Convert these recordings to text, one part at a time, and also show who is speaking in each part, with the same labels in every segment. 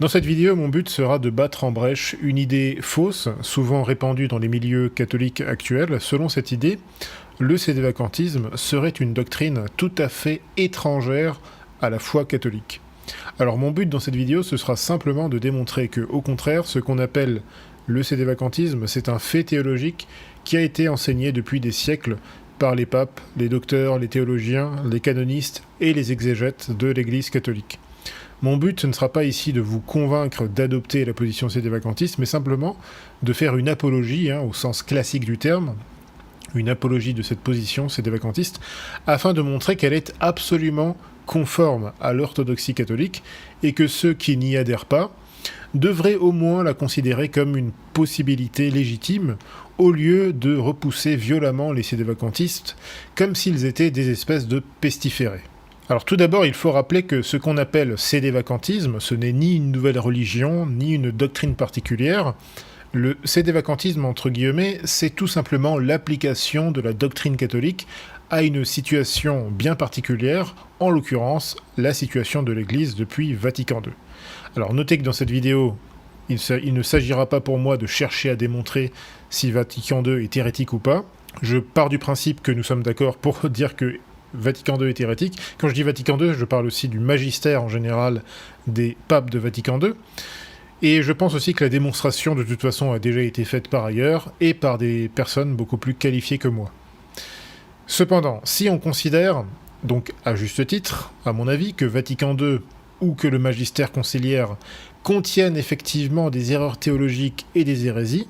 Speaker 1: Dans cette vidéo, mon but sera de battre en brèche une idée fausse, souvent répandue dans les milieux catholiques actuels. Selon cette idée, le sédévacantisme serait une doctrine tout à fait étrangère à la foi catholique. Alors mon but dans cette vidéo, ce sera simplement de démontrer que, au contraire, ce qu'on appelle le sédévacantisme, c'est un fait théologique qui a été enseigné depuis des siècles par les papes, les docteurs, les théologiens, les canonistes et les exégètes de l'Église catholique. Mon but, ce ne sera pas ici de vous convaincre d'adopter la position sédévacantiste, mais simplement de faire une apologie, au sens classique du terme, une apologie de cette position sédévacantiste, afin de montrer qu'elle est absolument conforme à l'orthodoxie catholique, et que ceux qui n'y adhèrent pas devraient au moins la considérer comme une possibilité légitime, au lieu de repousser violemment les sédévacantistes, comme s'ils étaient des espèces de pestiférés. Alors tout d'abord, il faut rappeler que ce qu'on appelle sédévacantisme, ce n'est ni une nouvelle religion, ni une doctrine particulière. Le sédévacantisme, entre guillemets, c'est tout simplement l'application de la doctrine catholique à une situation bien particulière, en l'occurrence la situation de l'Église depuis Vatican II. Alors notez que dans cette vidéo, il ne s'agira pas pour moi de chercher à démontrer si Vatican II est hérétique ou pas. Je pars du principe que nous sommes d'accord pour dire que Vatican II est hérétique. Quand je dis Vatican II, je parle aussi du magistère en général des papes de Vatican II. Et je pense aussi que la démonstration de toute façon a déjà été faite par ailleurs et par des personnes beaucoup plus qualifiées que moi. Cependant, si on considère, donc à juste titre, à mon avis, que Vatican II ou que le magistère conciliaire contiennent effectivement des erreurs théologiques et des hérésies,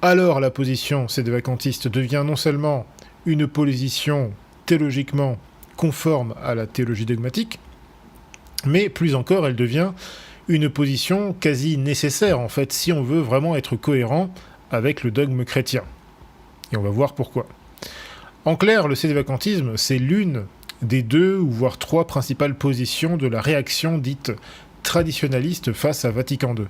Speaker 1: alors la position sédévacantiste devient non seulement une position théologiquement conforme à la théologie dogmatique, mais plus encore, elle devient une position quasi nécessaire, en fait, si on veut vraiment être cohérent avec le dogme chrétien. Et on va voir pourquoi. En clair, le sédévacantisme, c'est l'une des deux, ou voire trois principales positions de la réaction dite traditionnaliste face à Vatican II.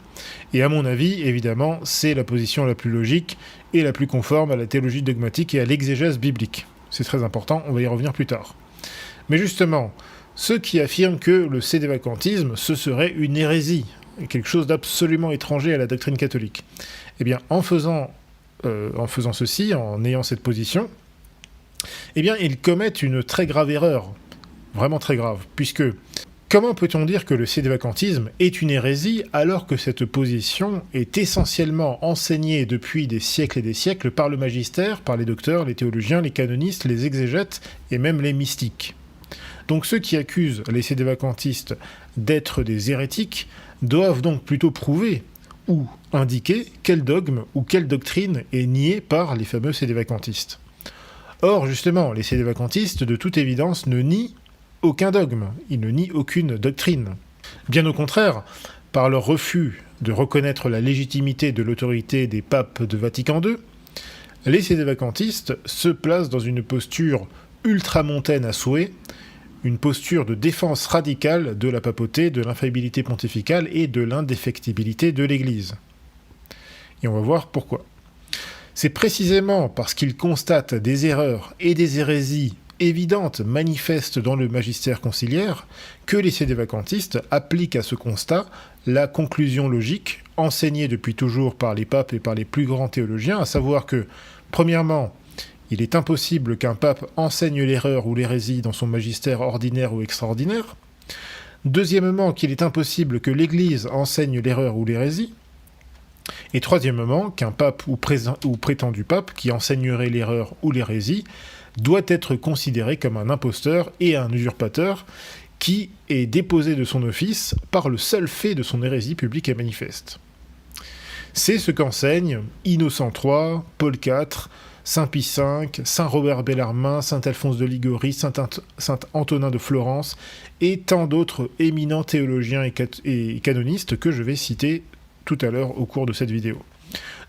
Speaker 1: Et à mon avis, évidemment, c'est la position la plus logique et la plus conforme à la théologie dogmatique et à l'exégèse biblique. C'est très important, on va y revenir plus tard. Mais justement, ceux qui affirment que le sédévacantisme, ce serait une hérésie, quelque chose d'absolument étranger à la doctrine catholique, eh bien, en faisant ceci, en ayant cette position, eh bien, ils commettent une très grave erreur, vraiment très grave, puisque comment peut-on dire que le sédévacantisme est une hérésie alors que cette position est essentiellement enseignée depuis des siècles et des siècles par le magistère, par les docteurs, les théologiens, les canonistes, les exégètes et même les mystiques. Donc ceux qui accusent les sédévacantistes d'être des hérétiques doivent donc plutôt prouver ou indiquer quel dogme ou quelle doctrine est niée par les fameux sédévacantistes. Or, justement, les sédévacantistes, de toute évidence, ne nient aucun dogme, ils ne nient aucune doctrine. Bien au contraire, par leur refus de reconnaître la légitimité de l'autorité des papes de Vatican II, les sédévacantistes se placent dans une posture ultramontaine à souhait, une posture de défense radicale de la papauté, de l'infaillibilité pontificale et de l'indéfectibilité de l'Église. Et on va voir pourquoi. C'est précisément parce qu'ils constatent des erreurs et des hérésies évidentes, manifestes dans le magistère conciliaire, que les sédévacantistes appliquent à ce constat la conclusion logique, enseignée depuis toujours par les papes et par les plus grands théologiens, à savoir que, premièrement, il est impossible qu'un pape enseigne l'erreur ou l'hérésie dans son magistère ordinaire ou extraordinaire. Deuxièmement, qu'il est impossible que l'Église enseigne l'erreur ou l'hérésie. Et troisièmement, qu'un pape ou prétendu pape qui enseignerait l'erreur ou l'hérésie doit être considéré comme un imposteur et un usurpateur qui est déposé de son office par le seul fait de son hérésie publique et manifeste. C'est ce qu'enseignent Innocent III, Paul IV, Saint Pie V, Saint Robert Bellarmin, Saint Alphonse de Liguori, Saint Antonin de Florence et tant d'autres éminents théologiens et canonistes que je vais citer tout à l'heure au cours de cette vidéo.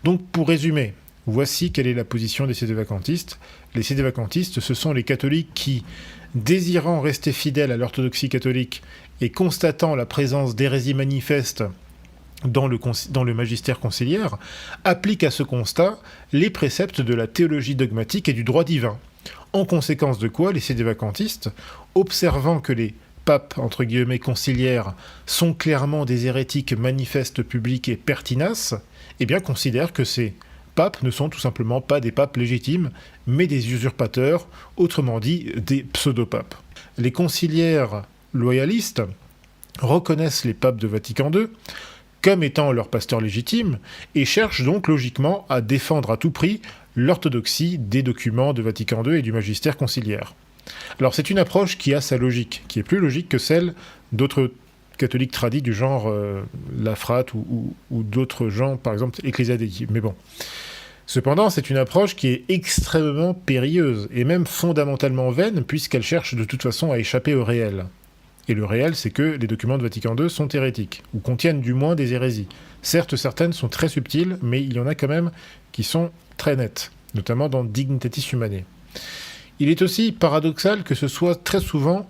Speaker 1: Donc pour résumer, voici quelle est la position des sédévacantistes. Les sédévacantistes, ce sont les catholiques qui, désirant rester fidèles à l'orthodoxie catholique et constatant la présence d'hérésies manifestes dans le magistère conciliaire, appliquent à ce constat les préceptes de la théologie dogmatique et du droit divin. En conséquence de quoi, les sédévacantistes, observant que les papes, entre guillemets, conciliaires, sont clairement des hérétiques manifestes, publics et pertinaces, eh bien considèrent que ces papes ne sont tout simplement pas des papes légitimes, mais des usurpateurs, autrement dit des pseudo-papes. Les conciliaires loyalistes reconnaissent les papes de Vatican II comme étant leurs pasteurs légitimes et cherchent donc logiquement à défendre à tout prix l'orthodoxie des documents de Vatican II et du magistère conciliaire. Alors c'est une approche qui a sa logique, qui est plus logique que celle d'autres catholiques tradis du genre Lafrate ou d'autres gens, par exemple Ecclesia Dei. Mais bon. Cependant, c'est une approche qui est extrêmement périlleuse et même fondamentalement vaine puisqu'elle cherche de toute façon à échapper au réel. Et le réel, c'est que les documents de Vatican II sont hérétiques, ou contiennent du moins des hérésies. Certes, certaines sont très subtiles, mais il y en a quand même qui sont très nettes, notamment dans Dignitatis Humanae. Il est aussi paradoxal que ce soit très souvent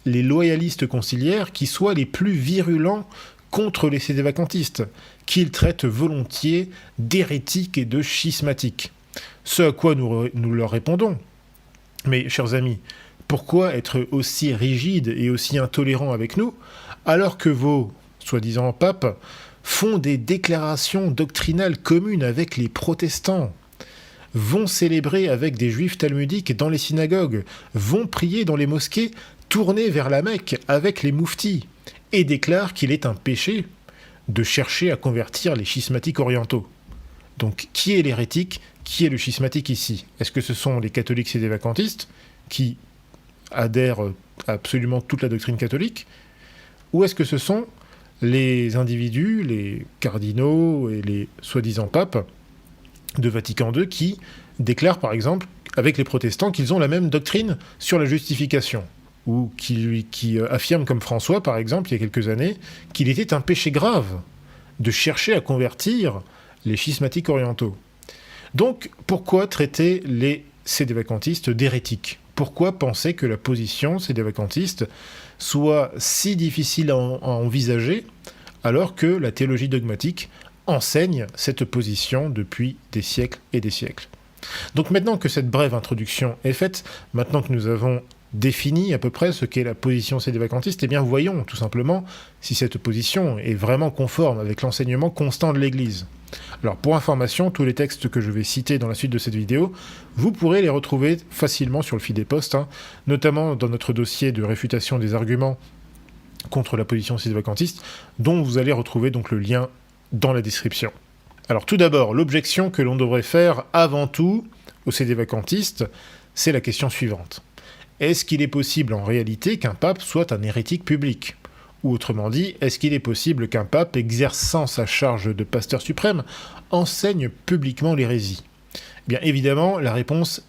Speaker 1: les loyalistes conciliaires qui soient les plus virulents contre les sédévacantistes, qu'ils traitent volontiers d'hérétiques et de schismatiques. Ce à quoi nous leur répondons. Mais, chers amis, pourquoi être aussi rigide et aussi intolérant avec nous, alors que vos soi-disant papes font des déclarations doctrinales communes avec les protestants, vont célébrer avec des juifs talmudiques dans les synagogues, vont prier dans les mosquées tournées vers la Mecque avec les mouftis, et déclarent qu'il est un péché de chercher à convertir les schismatiques orientaux. Donc, qui est l'hérétique, qui est le schismatique ici? Est-ce que ce sont les catholiques sédévacantistes qui adhèrent à absolument toute la doctrine catholique, ou est-ce que ce sont les individus, les cardinaux et les soi-disant papes de Vatican II qui déclarent par exemple avec les protestants qu'ils ont la même doctrine sur la justification, ou qui affirment comme François par exemple il y a quelques années qu'il était un péché grave de chercher à convertir les schismatiques orientaux. Donc pourquoi traiter les sédévacantistes d'hérétiques? Pourquoi penser que la position sédévacantiste soit si difficile à envisager alors que la théologie dogmatique enseigne cette position depuis des siècles et des siècles? Donc maintenant que cette brève introduction est faite, maintenant que nous avons défini à peu près ce qu'est la position sédévacantiste, eh bien voyons tout simplement si cette position est vraiment conforme avec l'enseignement constant de l'Église. Alors pour information, tous les textes que je vais citer dans la suite de cette vidéo, vous pourrez les retrouver facilement sur le fil des posts, notamment dans notre dossier de réfutation des arguments contre la position sédévacantiste, dont vous allez retrouver donc le lien dans la description. Alors tout d'abord, l'objection que l'on devrait faire avant tout aux sédévacantistes, c'est la question suivante. Est-ce qu'il est possible en réalité qu'un pape soit un hérétique public ? Ou autrement dit, est-ce qu'il est possible qu'un pape, exerçant sa charge de pasteur suprême, enseigne publiquement l'hérésie ? Bien évidemment, la réponse,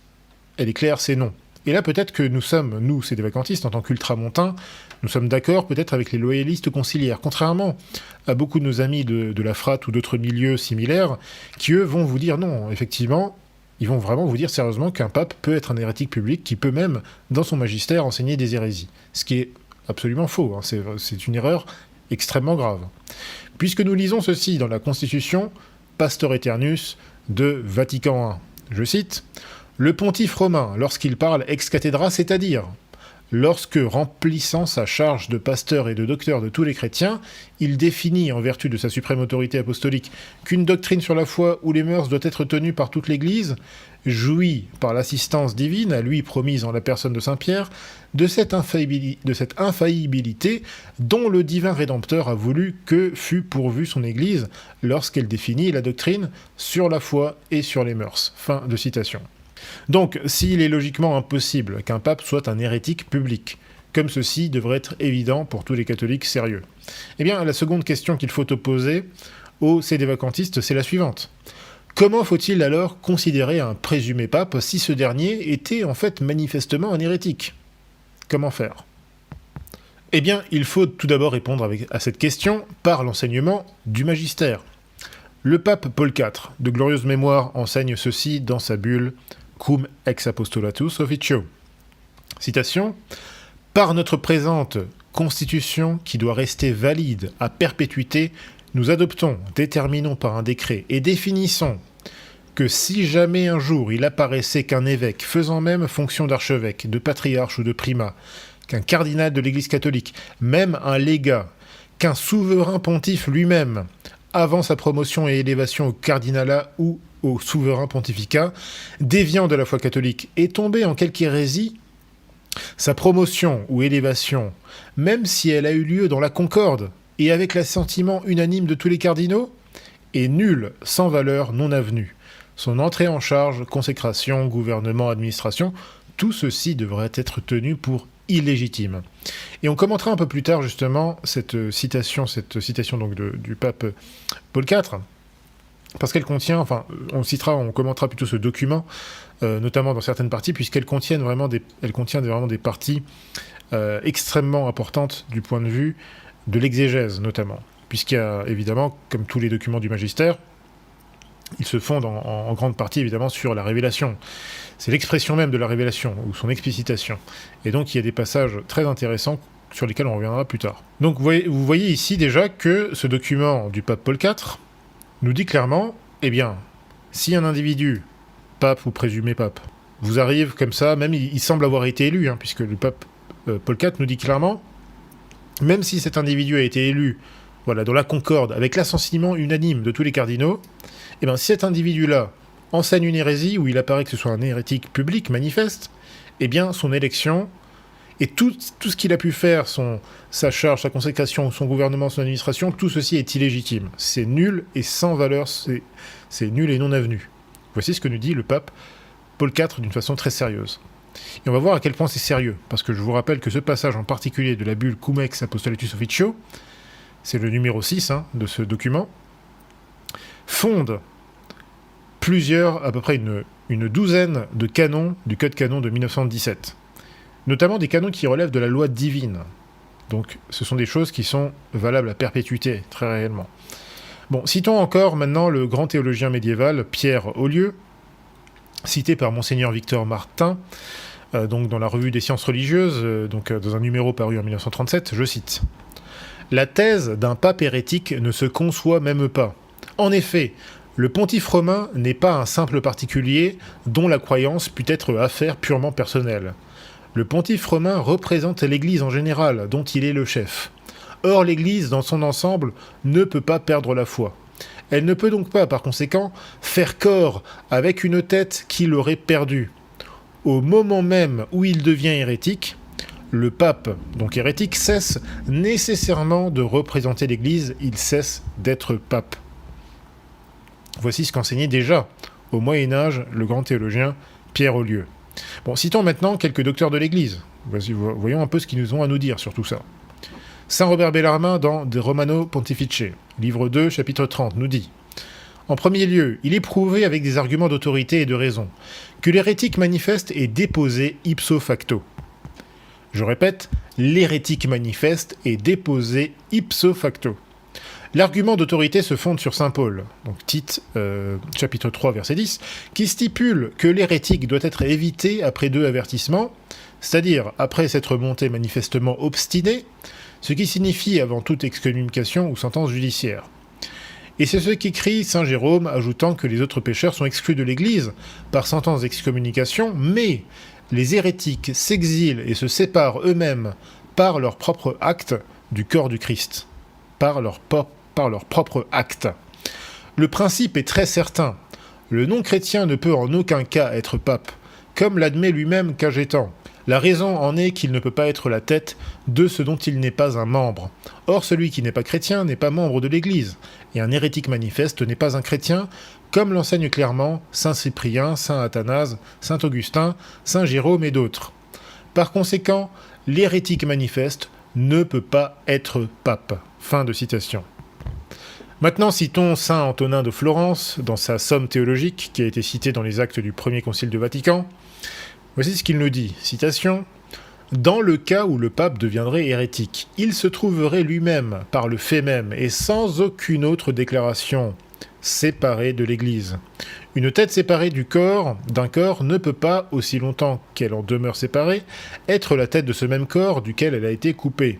Speaker 1: elle est claire, c'est non. Et là, peut-être que nous, sédévacantistes, en tant qu'ultramontains, nous sommes d'accord peut-être avec les loyalistes conciliaires, contrairement à beaucoup de nos amis de la Frate ou d'autres milieux similaires, qui eux vont vous dire non, effectivement, ils vont vraiment vous dire sérieusement qu'un pape peut être un hérétique public, qui peut même, dans son magistère, enseigner des hérésies. Ce qui est absolument faux, c'est une erreur extrêmement grave. Puisque nous lisons ceci dans la Constitution Pastor Aeternus de Vatican I, je cite, « Le pontife romain, lorsqu'il parle ex cathedra, c'est-à-dire lorsque, remplissant sa charge de pasteur et de docteur de tous les chrétiens, il définit, en vertu de sa suprême autorité apostolique, qu'une doctrine sur la foi ou les mœurs doit être tenue par toute l'Église, jouit, par l'assistance divine, à lui promise en la personne de Saint-Pierre, de cette infaillibilité dont le divin Rédempteur a voulu que fût pourvue son Église lorsqu'elle définit la doctrine sur la foi et sur les mœurs. » Fin de citation. Donc, s'il est logiquement impossible qu'un pape soit un hérétique public, comme ceci devrait être évident pour tous les catholiques sérieux, eh bien, la seconde question qu'il faut opposer aux sédévacantistes, c'est la suivante. Comment faut-il alors considérer un présumé pape si ce dernier était en fait manifestement un hérétique ? Comment faire ? Eh bien, il faut tout d'abord répondre à cette question par l'enseignement du magistère. Le pape Paul IV, de glorieuse mémoire, enseigne ceci dans sa bulle Cum ex apostolatus officio. Citation. « Par notre présente constitution qui doit rester valide à perpétuité, nous adoptons, déterminons par un décret et définissons que si jamais un jour il apparaissait qu'un évêque faisant même fonction d'archevêque, de patriarche ou de primat, qu'un cardinal de l'Église catholique, même un légat, qu'un souverain pontife lui-même, avant sa promotion et élévation au cardinalat ou au souverain pontificat, déviant de la foi catholique et tombé en quelque hérésie, sa promotion ou élévation, même si elle a eu lieu dans la concorde et avec l'assentiment unanime de tous les cardinaux, est nulle, sans valeur, non avenue. Son entrée en charge, consécration, gouvernement, administration, tout ceci devrait être tenu pour illégitime. Et on commentera un peu plus tard justement cette citation donc du pape Paul IV, parce qu'elle contient, on commentera plutôt ce document, notamment dans certaines parties, puisqu'elle contient vraiment des parties extrêmement importantes du point de vue de l'exégèse notamment, puisqu'il y a évidemment, comme tous les documents du magistère, ils se fondent en grande partie évidemment sur la révélation. C'est l'expression même de la révélation, ou son explicitation. Et donc il y a des passages très intéressants sur lesquels on reviendra plus tard. Donc vous voyez ici déjà que ce document du pape Paul IV nous dit clairement, eh bien, si un individu, pape ou présumé pape, vous arrive comme ça, même il semble avoir été élu, puisque le pape Paul IV nous dit clairement, même si cet individu a été élu dans la concorde, avec l'assentiment unanime de tous les cardinaux, eh bien, si cet individu-là enseigne une hérésie, où il apparaît que ce soit un hérétique public, manifeste, eh bien, son élection, et tout ce qu'il a pu faire, sa charge, sa consécration, son gouvernement, son administration, tout ceci est illégitime. C'est nul et sans valeur, c'est nul et non avenu. Voici ce que nous dit le pape Paul IV d'une façon très sérieuse. Et on va voir à quel point c'est sérieux, parce que je vous rappelle que ce passage en particulier de la bulle Cum ex apostolatus officio, c'est le numéro 6 de ce document, fonde à peu près une douzaine de canons du Code canon de 1917. Notamment des canons qui relèvent de la loi divine. Donc ce sont des choses qui sont valables à perpétuité, très réellement. Bon, citons encore maintenant le grand théologien médiéval Pierre Ollieux, cité par Monseigneur Victor Martin, donc dans la Revue des sciences religieuses, dans un numéro paru en 1937, je cite « La thèse d'un pape hérétique ne se conçoit même pas. En effet, le pontife romain n'est pas un simple particulier dont la croyance put être affaire purement personnelle. Le pontife romain représente l'Église en général, dont il est le chef. Or, l'Église, dans son ensemble, ne peut pas perdre la foi. Elle ne peut donc pas, par conséquent, faire corps avec une tête qui l'aurait perdue. Au moment même où il devient hérétique, le pape, donc hérétique, cesse nécessairement de représenter l'Église, il cesse d'être pape. Voici ce qu'enseignait déjà, au Moyen-Âge, le grand théologien Pierre Ollieux. Bon, citons maintenant quelques docteurs de l'Église. Voyons un peu ce qu'ils nous ont à nous dire sur tout ça. Saint Robert Bellarmin, dans De Romano Pontifice, livre 2, chapitre 30, nous dit « En premier lieu, il est prouvé avec des arguments d'autorité et de raison que l'hérétique manifeste est déposé ipso facto. » Je répète, l'hérétique manifeste est déposé ipso facto. L'argument d'autorité se fonde sur saint Paul, donc Tite, chapitre 3, verset 10, qui stipule que l'hérétique doit être évité après 2 avertissements, c'est-à-dire après s'être monté manifestement obstiné, ce qui signifie avant toute excommunication ou sentence judiciaire. Et c'est ce qu'écrit saint Jérôme, ajoutant que les autres pécheurs sont exclus de l'Église par sentence d'excommunication, mais les hérétiques s'exilent et se séparent eux-mêmes par leur propre acte du corps du Christ. Par leur propre acte. Le principe est très certain. Le non-chrétien ne peut en aucun cas être pape, comme l'admet lui-même Cajetan. La raison en est qu'il ne peut pas être la tête de ce dont il n'est pas un membre. Or, celui qui n'est pas chrétien n'est pas membre de l'Église, et un hérétique manifeste n'est pas un chrétien, comme l'enseignent clairement saint Cyprien, saint Athanase, saint Augustin, saint Jérôme et d'autres. Par conséquent, l'hérétique manifeste ne peut pas être pape. Fin de citation. Maintenant, citons saint Antonin de Florence, dans sa Somme théologique, qui a été citée dans les actes du premier concile de Vatican. Voici ce qu'il nous dit, citation « Dans le cas où le pape deviendrait hérétique, il se trouverait lui-même, par le fait même, et sans aucune autre déclaration, séparé de l'Église. Une tête séparée d'un corps ne peut pas, aussi longtemps qu'elle en demeure séparée, être la tête de ce même corps duquel elle a été coupée.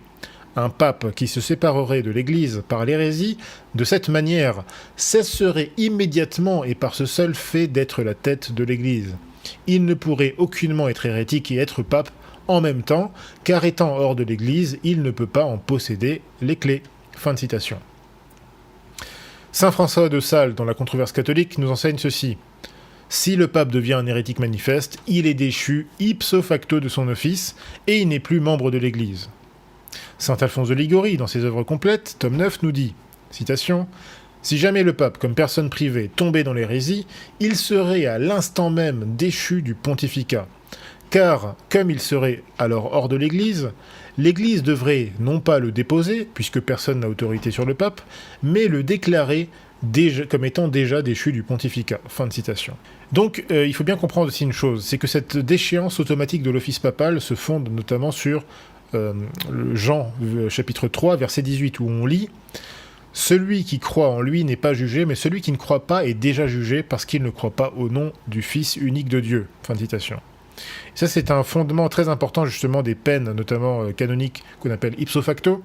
Speaker 1: Un pape qui se séparerait de l'Église par l'hérésie, de cette manière, cesserait immédiatement et par ce seul fait d'être la tête de l'Église. Il ne pourrait aucunement être hérétique et être pape en même temps, car étant hors de l'Église, il ne peut pas en posséder les clés. Fin de citation. Saint François de Sales, dans la controverse catholique, nous enseigne ceci. Si le pape devient un hérétique manifeste, il est déchu ipso facto de son office et il n'est plus membre de l'Église. Saint Alphonse de Liguori, dans ses œuvres complètes, tome 9, nous dit, citation, « Si jamais le pape, comme personne privée, tombait dans l'hérésie, il serait à l'instant même déchu du pontificat. Car, comme il serait alors hors de l'Église, l'Église devrait non pas le déposer, puisque personne n'a autorité sur le pape, mais le déclarer comme étant déjà déchu du pontificat. » Fin de citation. Donc, il faut bien comprendre aussi une chose, c'est que cette déchéance automatique de l'office papal se fonde notamment sur Jean, chapitre 3, verset 18, où on lit « Celui qui croit en lui n'est pas jugé, mais celui qui ne croit pas est déjà jugé parce qu'il ne croit pas au nom du Fils unique de Dieu. » Fin de citation. Et ça, c'est un fondement très important, justement, des peines, notamment canoniques, qu'on appelle ipso facto.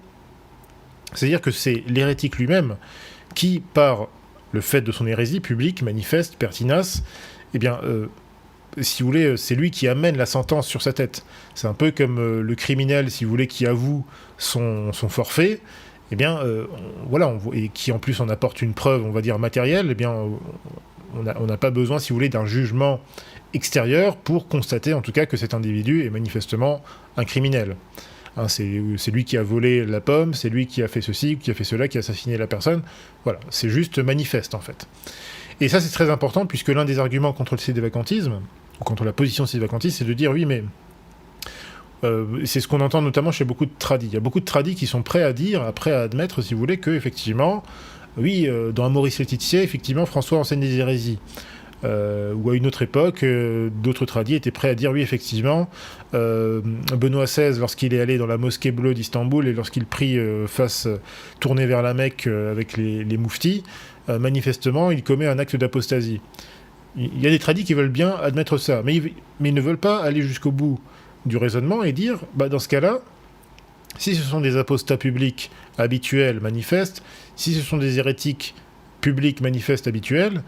Speaker 1: C'est-à-dire que c'est l'hérétique lui-même qui, par le fait de son hérésie publique, manifeste, pertinace, eh bien, si vous voulez, c'est lui qui amène la sentence sur sa tête. C'est un peu comme le criminel, si vous voulez, qui avoue son forfait, eh bien, et qui en plus en apporte une preuve, on va dire, matérielle, eh bien, on n'a pas besoin, si vous voulez, d'un jugement extérieur pour constater, en tout cas, que cet individu est manifestement un criminel. Hein, c'est lui qui a volé la pomme, c'est lui qui a fait ceci, qui a fait cela, qui a assassiné la personne. Voilà, c'est juste manifeste, en fait. Et ça, c'est très important, puisque l'un des arguments contre le sédévacantisme, ou contre la position sédévacantiste, c'est de dire, oui, mais c'est ce qu'on entend notamment chez beaucoup de tradis. Il y a beaucoup de tradis qui sont prêts à admettre, si vous voulez, que, effectivement, oui, dans Maurice Laetitia, effectivement, François enseigne des hérésies. Ou à une autre époque, d'autres tradis étaient prêts à dire, oui, effectivement, Benoît XVI, lorsqu'il est allé dans la mosquée bleue d'Istanbul et lorsqu'il prie face tourné vers la Mecque avec les mouftis, manifestement, il commet un acte d'apostasie. Il y a des tradis qui veulent bien admettre ça, mais ils ne veulent pas aller jusqu'au bout du raisonnement et dire, bah, dans ce cas-là, si ce sont des apostats publics habituels, manifestes, si ce sont des hérétiques publics, manifestes, habituels,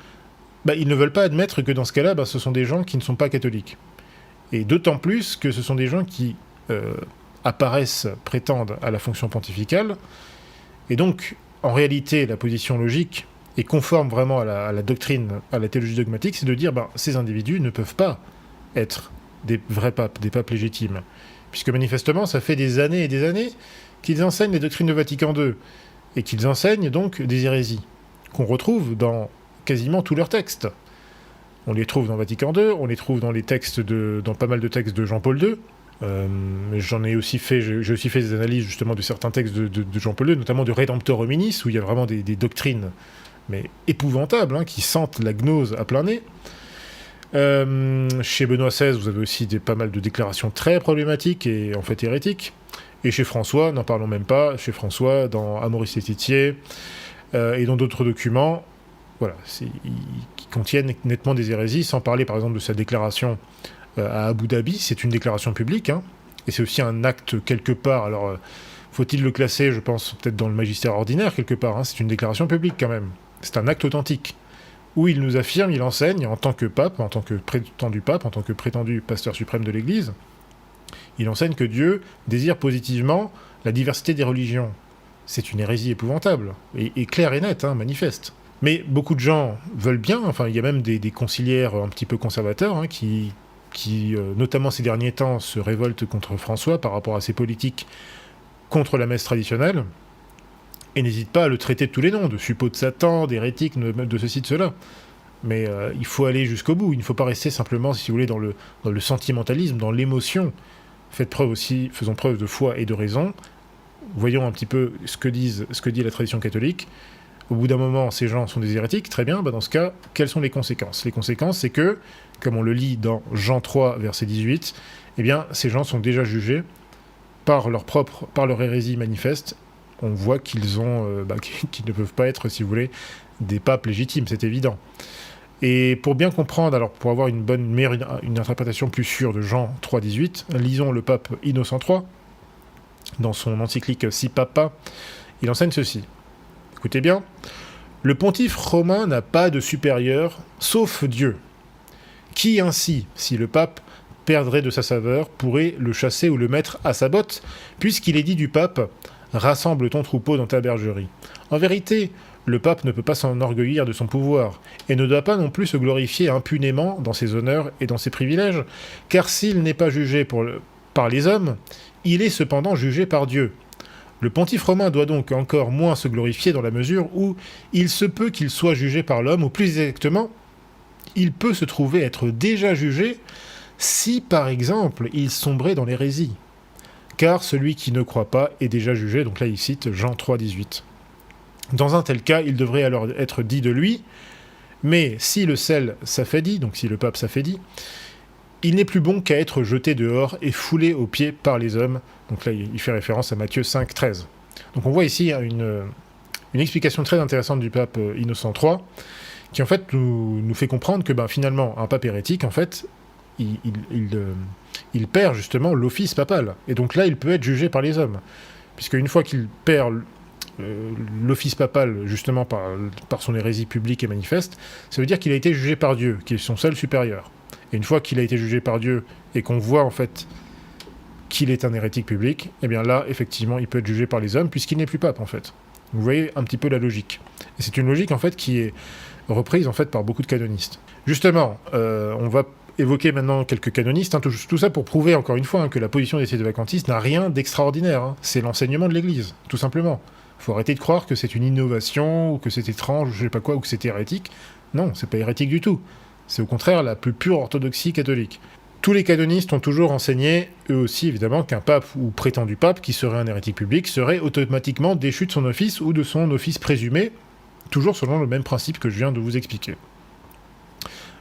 Speaker 1: bah, ils ne veulent pas admettre que dans ce cas-là, bah, ce sont des gens qui ne sont pas catholiques. Et d'autant plus que ce sont des gens qui prétendent à la fonction pontificale, et donc, en réalité, la position logique et conforme vraiment à la doctrine, à la théologie dogmatique, c'est de dire, bah, ces individus ne peuvent pas être des vrais papes, des papes légitimes. Puisque manifestement, ça fait des années et des années qu'ils enseignent les doctrines de Vatican II, et qu'ils enseignent donc des hérésies, qu'on retrouve dans quasiment tous leurs textes. On les trouve dans Vatican II, on les trouve dans dans pas mal de textes de Jean-Paul II. J'ai aussi fait des analyses justement de certains textes de Jean-Paul II, notamment de Redemptor Hominis, où il y a vraiment des doctrines mais épouvantables, hein, qui sentent la gnose à plein nez. Chez Benoît XVI, vous avez aussi pas mal de déclarations très problématiques et en fait hérétiques. Et chez François, n'en parlons même pas, chez François, dans Amoris Laetitia, et dans d'autres documents, voilà, qui contiennent nettement des hérésies, sans parler par exemple de sa déclaration à Abu Dhabi. C'est une déclaration publique, hein, et c'est aussi un acte quelque part, alors faut-il le classer, je pense, peut-être dans le magistère ordinaire quelque part, hein, c'est une déclaration publique quand même, c'est un acte authentique, où il nous affirme, il enseigne, en tant que pape, en tant que prétendu pape, en tant que prétendu pasteur suprême de l'Église, il enseigne que Dieu désire positivement la diversité des religions. C'est une hérésie épouvantable, et claire et nette, hein, manifeste. Mais beaucoup de gens veulent bien, enfin il y a même des conciliaires un petit peu conservateurs, hein, qui notamment ces derniers temps, se révoltent contre François par rapport à ses politiques contre la messe traditionnelle, et n'hésitent pas à le traiter de tous les noms, de suppôt de Satan, d'hérétique, de ceci, de cela. Mais il faut aller jusqu'au bout, il ne faut pas rester simplement, si vous voulez, dans le sentimentalisme, dans l'émotion. Faisons preuve de foi et de raison, voyons un petit peu ce que dit la tradition catholique. Au bout d'un moment, ces gens sont des hérétiques, très bien, bah dans ce cas, quelles sont les conséquences ? Les conséquences, c'est que, comme on le lit dans Jean 3, verset 18, eh bien, ces gens sont déjà jugés par leur hérésie manifeste. On voit qu'ils qu'ils ne peuvent pas être, si vous voulez, des papes légitimes, c'est évident. Et pour bien comprendre, alors pour avoir une interprétation plus sûre de Jean 3, 18, lisons le pape Innocent III, dans son encyclique Si Papa, il enseigne ceci. Écoutez bien, le pontife romain n'a pas de supérieur, sauf Dieu, qui ainsi, si le pape perdrait de sa saveur, pourrait le chasser ou le mettre à sa botte, puisqu'il est dit du pape « Rassemble ton troupeau dans ta bergerie ». En vérité, le pape ne peut pas s'enorgueillir de son pouvoir, et ne doit pas non plus se glorifier impunément dans ses honneurs et dans ses privilèges, car s'il n'est pas jugé par les hommes, il est cependant jugé par Dieu. Le pontife romain doit donc encore moins se glorifier dans la mesure où il se peut qu'il soit jugé par l'homme, ou plus exactement, il peut se trouver être déjà jugé si, par exemple, il sombrait dans l'hérésie. Car celui qui ne croit pas est déjà jugé, donc là il cite Jean 3, 18. Dans un tel cas, il devrait alors être dit de lui, mais si le sel s'affaiblit, donc si le pape s'affaiblit, il n'est plus bon qu'à être jeté dehors et foulé aux pieds par les hommes. Donc là, il fait référence à Matthieu 5, 13. Donc on voit ici une explication très intéressante du pape Innocent III, qui en fait nous fait comprendre que finalement, un pape hérétique, en fait, il perd justement l'office papal. Et donc là, il peut être jugé par les hommes. Puisque une fois qu'il perd l'office papal, justement par son hérésie publique et manifeste, ça veut dire qu'il a été jugé par Dieu, qui est son seul supérieur. Et une fois qu'il a été jugé par Dieu, et qu'on voit en fait qu'il est un hérétique public, eh bien là, effectivement, il peut être jugé par les hommes, puisqu'il n'est plus pape, en fait. Vous voyez un petit peu la logique. Et c'est une logique, en fait, qui est reprise, en fait, par beaucoup de canonistes. Justement, on va évoquer maintenant quelques canonistes, tout ça pour prouver, encore une fois, que la position des sédévacantistes n'a rien d'extraordinaire. C'est l'enseignement de l'Église, tout simplement. Il faut arrêter de croire que c'est une innovation, ou que c'est étrange, ou je sais pas quoi, ou que c'est hérétique. Non, c'est pas hérétique du tout. C'est au contraire la plus pure orthodoxie catholique. Tous les canonistes ont toujours enseigné, eux aussi évidemment, qu'un pape ou prétendu pape qui serait un hérétique public serait automatiquement déchu de son office ou de son office présumé, toujours selon le même principe que je viens de vous expliquer.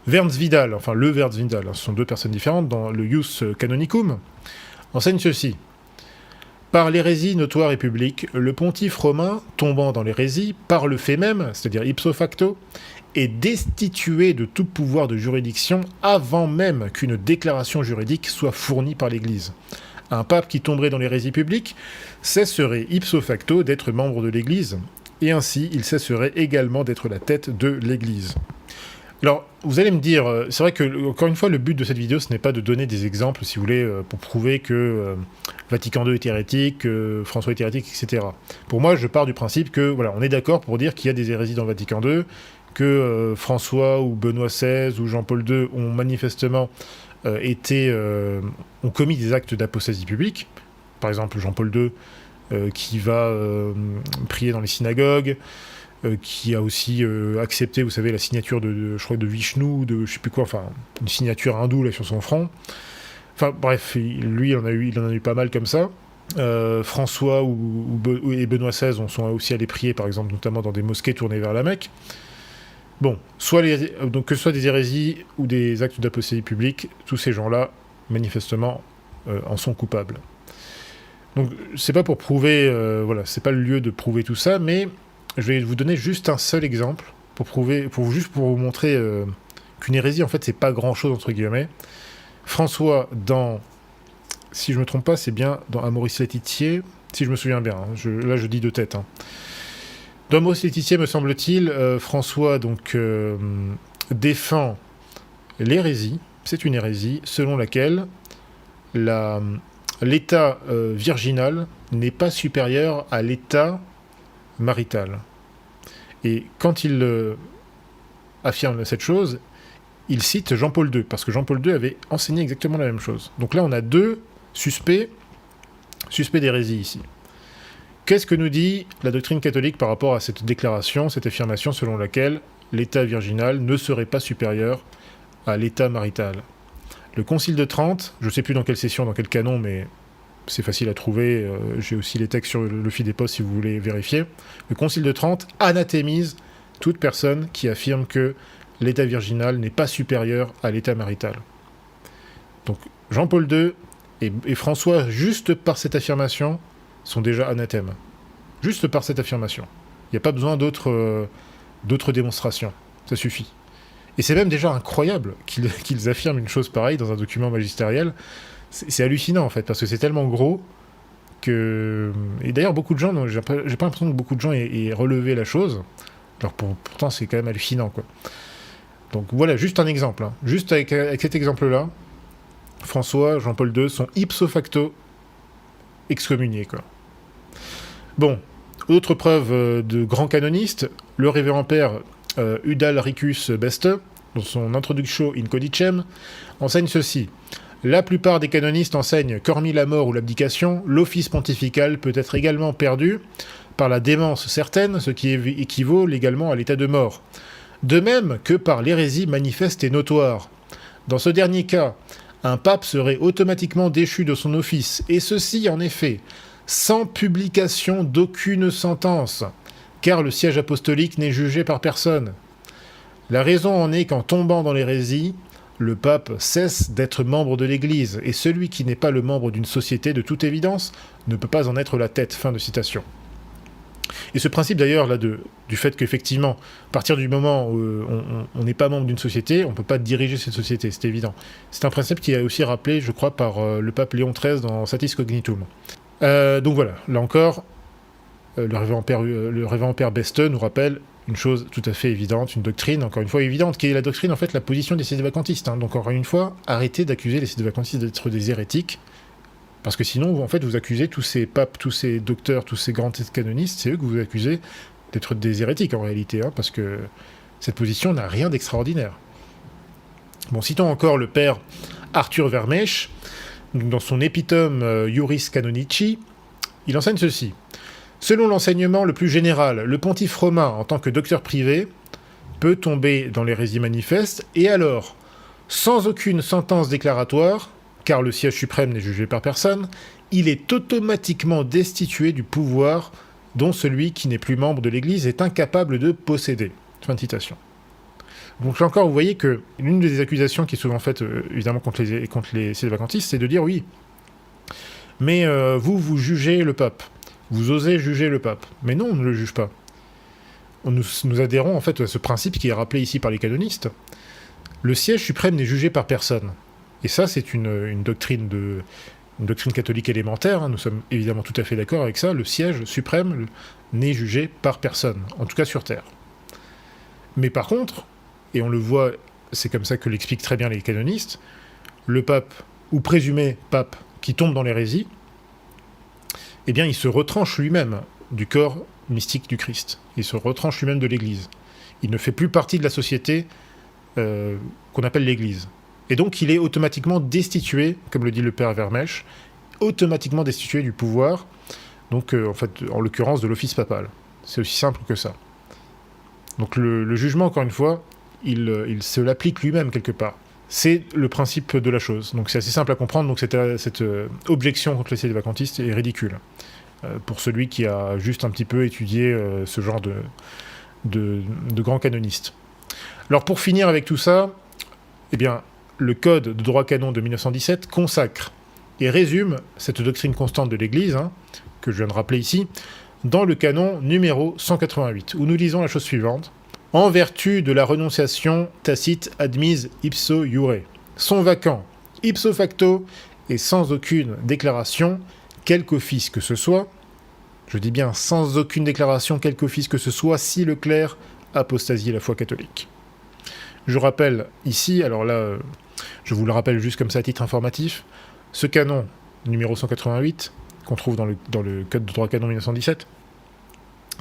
Speaker 1: Wernz Vidal, enfin le Wernz Vidal, ce sont deux personnes différentes, dans le Ius Canonicum, enseigne ceci. Par l'hérésie notoire et publique, le pontife romain, tombant dans l'hérésie, par le fait même, c'est-à-dire ipso facto, est destitué de tout pouvoir de juridiction avant même qu'une déclaration juridique soit fournie par l'Église. Un pape qui tomberait dans l'hérésie publique cesserait ipso facto d'être membre de l'Église, et ainsi il cesserait également d'être la tête de l'Église. Alors, vous allez me dire, c'est vrai que, encore une fois, le but de cette vidéo, ce n'est pas de donner des exemples, si vous voulez, pour prouver que Vatican II est hérétique, que François est hérétique, etc. Pour moi, je pars du principe que, voilà, on est d'accord pour dire qu'il y a des hérésies dans Vatican II, que François ou Benoît XVI ou Jean-Paul II ont manifestement ont commis des actes d'apostasie publique. Par exemple, Jean-Paul II qui va prier dans les synagogues, qui a aussi accepté, vous savez, la signature je crois de Vishnu, de je sais plus quoi, enfin, une signature hindoue là sur son front. Enfin, bref, lui, il en a eu pas mal comme ça. François et Benoît XVI sont aussi allés prier, par exemple, notamment dans des mosquées tournées vers la Mecque. Bon, donc que ce soit des hérésies ou des actes d'apostasie publique, tous ces gens-là, manifestement, en sont coupables. Donc, c'est pas pour prouver, voilà, c'est pas le lieu de prouver tout ça, mais je vais vous donner juste un seul exemple pour vous montrer qu'une hérésie, en fait, c'est pas grand-chose, entre guillemets. François, si je me trompe pas, c'est bien dans Amoris Laetitia, si je me souviens bien, hein, là je dis de tête. Hein. Dans Amoris Laetitia, me semble-t-il, François donc défend l'hérésie, c'est une hérésie, selon laquelle l'état virginal n'est pas supérieur à l'état marital. Et quand il affirme cette chose, il cite Jean-Paul II, parce que Jean-Paul II avait enseigné exactement la même chose. Donc là, on a deux suspects d'hérésie ici. Qu'est-ce que nous dit la doctrine catholique par rapport à cette déclaration, cette affirmation selon laquelle l'état virginal ne serait pas supérieur à l'état marital? Le Concile de Trente, je ne sais plus dans quelle session, dans quel canon, mais c'est facile à trouver, j'ai aussi les textes sur le Fidépos si vous voulez vérifier. Le Concile de Trente anathémise toute personne qui affirme que l'état virginal n'est pas supérieur à l'état marital. Donc Jean-Paul II et François, juste par cette affirmation, sont déjà anathèmes. Juste par cette affirmation. Il n'y a pas besoin d'autres démonstrations. Ça suffit. Et c'est même déjà incroyable qu'ils affirment une chose pareille dans un document magistériel. C'est hallucinant, en fait, parce que c'est tellement gros que... Et d'ailleurs, beaucoup de gens, j'ai pas l'impression que beaucoup de gens aient relevé la chose. Alors pourtant, c'est quand même hallucinant, quoi. Donc voilà, juste un exemple. Hein. Juste avec cet exemple-là, François, Jean-Paul II sont ipso facto excommuniés, quoi. Bon, autre preuve de grand canoniste, le révérend père Udalricus Beste, dans son Introductio in Codicem, enseigne ceci. La plupart des canonistes enseignent qu'hormis la mort ou l'abdication, l'office pontifical peut être également perdu par la démence certaine, ce qui équivaut légalement à l'état de mort. De même que par l'hérésie manifeste et notoire. Dans ce dernier cas, un pape serait automatiquement déchu de son office, et ceci, en effet, sans publication d'aucune sentence, car le siège apostolique n'est jugé par personne. La raison en est qu'en tombant dans l'hérésie, le pape cesse d'être membre de l'Église, et celui qui n'est pas le membre d'une société, de toute évidence, ne peut pas en être la tête. Fin de citation. Et ce principe d'ailleurs là du fait qu'effectivement, à partir du moment où on n'est pas membre d'une société, on ne peut pas diriger cette société, c'est évident. C'est un principe qui est aussi rappelé, je crois, par le pape Léon XIII dans Satis Cognitum. Donc voilà, là encore, le révérend père Beste nous rappelle une chose tout à fait évidente, une doctrine, encore une fois évidente, qui est la doctrine, en fait, la position des sédévacantistes. Hein. Donc encore une fois, arrêtez d'accuser les sédévacantistes d'être des hérétiques, parce que sinon, en fait, vous accusez tous ces papes, tous ces docteurs, tous ces grands canonistes, c'est eux que vous accusez d'être des hérétiques, en réalité, hein, parce que cette position n'a rien d'extraordinaire. Bon, citons encore le père Arthur Vermèche, dans son épitome Iuris Canonici, il enseigne ceci. Selon l'enseignement le plus général, le pontife romain, en tant que docteur privé, peut tomber dans l'hérésie manifeste, et alors, sans aucune sentence déclaratoire, car le siège suprême n'est jugé par personne, il est automatiquement destitué du pouvoir dont celui qui n'est plus membre de l'Église est incapable de posséder. Fin de citation. Donc là encore, vous voyez que l'une des accusations qui est souvent faite, évidemment, contre les sédévacantistes, c'est de dire oui, mais vous jugez le pape. Vous osez juger le pape. Mais non, on ne le juge pas. Nous adhérons en fait à ce principe qui est rappelé ici par les canonistes. Le siège suprême n'est jugé par personne. Et ça, c'est une doctrine catholique élémentaire. Hein. Nous sommes évidemment tout à fait d'accord avec ça. Le siège suprême n'est jugé par personne, en tout cas sur Terre. Mais par contre, et on le voit, c'est comme ça que l'expliquent très bien les canonistes, le pape, ou présumé pape, qui tombe dans l'hérésie, eh bien, il se retranche lui-même du corps mystique du Christ. Il se retranche lui-même de l'Église. Il ne fait plus partie de la société qu'on appelle l'Église. Et donc, il est automatiquement destitué, comme le dit le père Vermèche, automatiquement destitué du pouvoir, donc, en l'occurrence, de l'office papal. C'est aussi simple que ça. Donc, le jugement, encore une fois, il se l'applique lui-même quelque part. C'est le principe de la chose. Donc c'est assez simple à comprendre. Donc cette objection contre les sédévacantistes est ridicule. Pour celui qui a juste un petit peu étudié ce genre de grands canonistes. Alors pour finir avec tout ça, eh bien, le Code de droit canon de 1917 consacre et résume cette doctrine constante de l'Église, hein, que je viens de rappeler ici, dans le canon numéro 188, où nous lisons la chose suivante. En vertu de la renonciation tacite admise ipso iure, sont vacants, ipso facto, et sans aucune déclaration, quelque office que ce soit, je dis bien sans aucune déclaration, quelque office que ce soit, si le clerc apostasie la foi catholique. Je rappelle ici, alors là, je vous le rappelle juste comme ça à titre informatif, ce canon numéro 188, qu'on trouve dans le Code de droit canon 1917,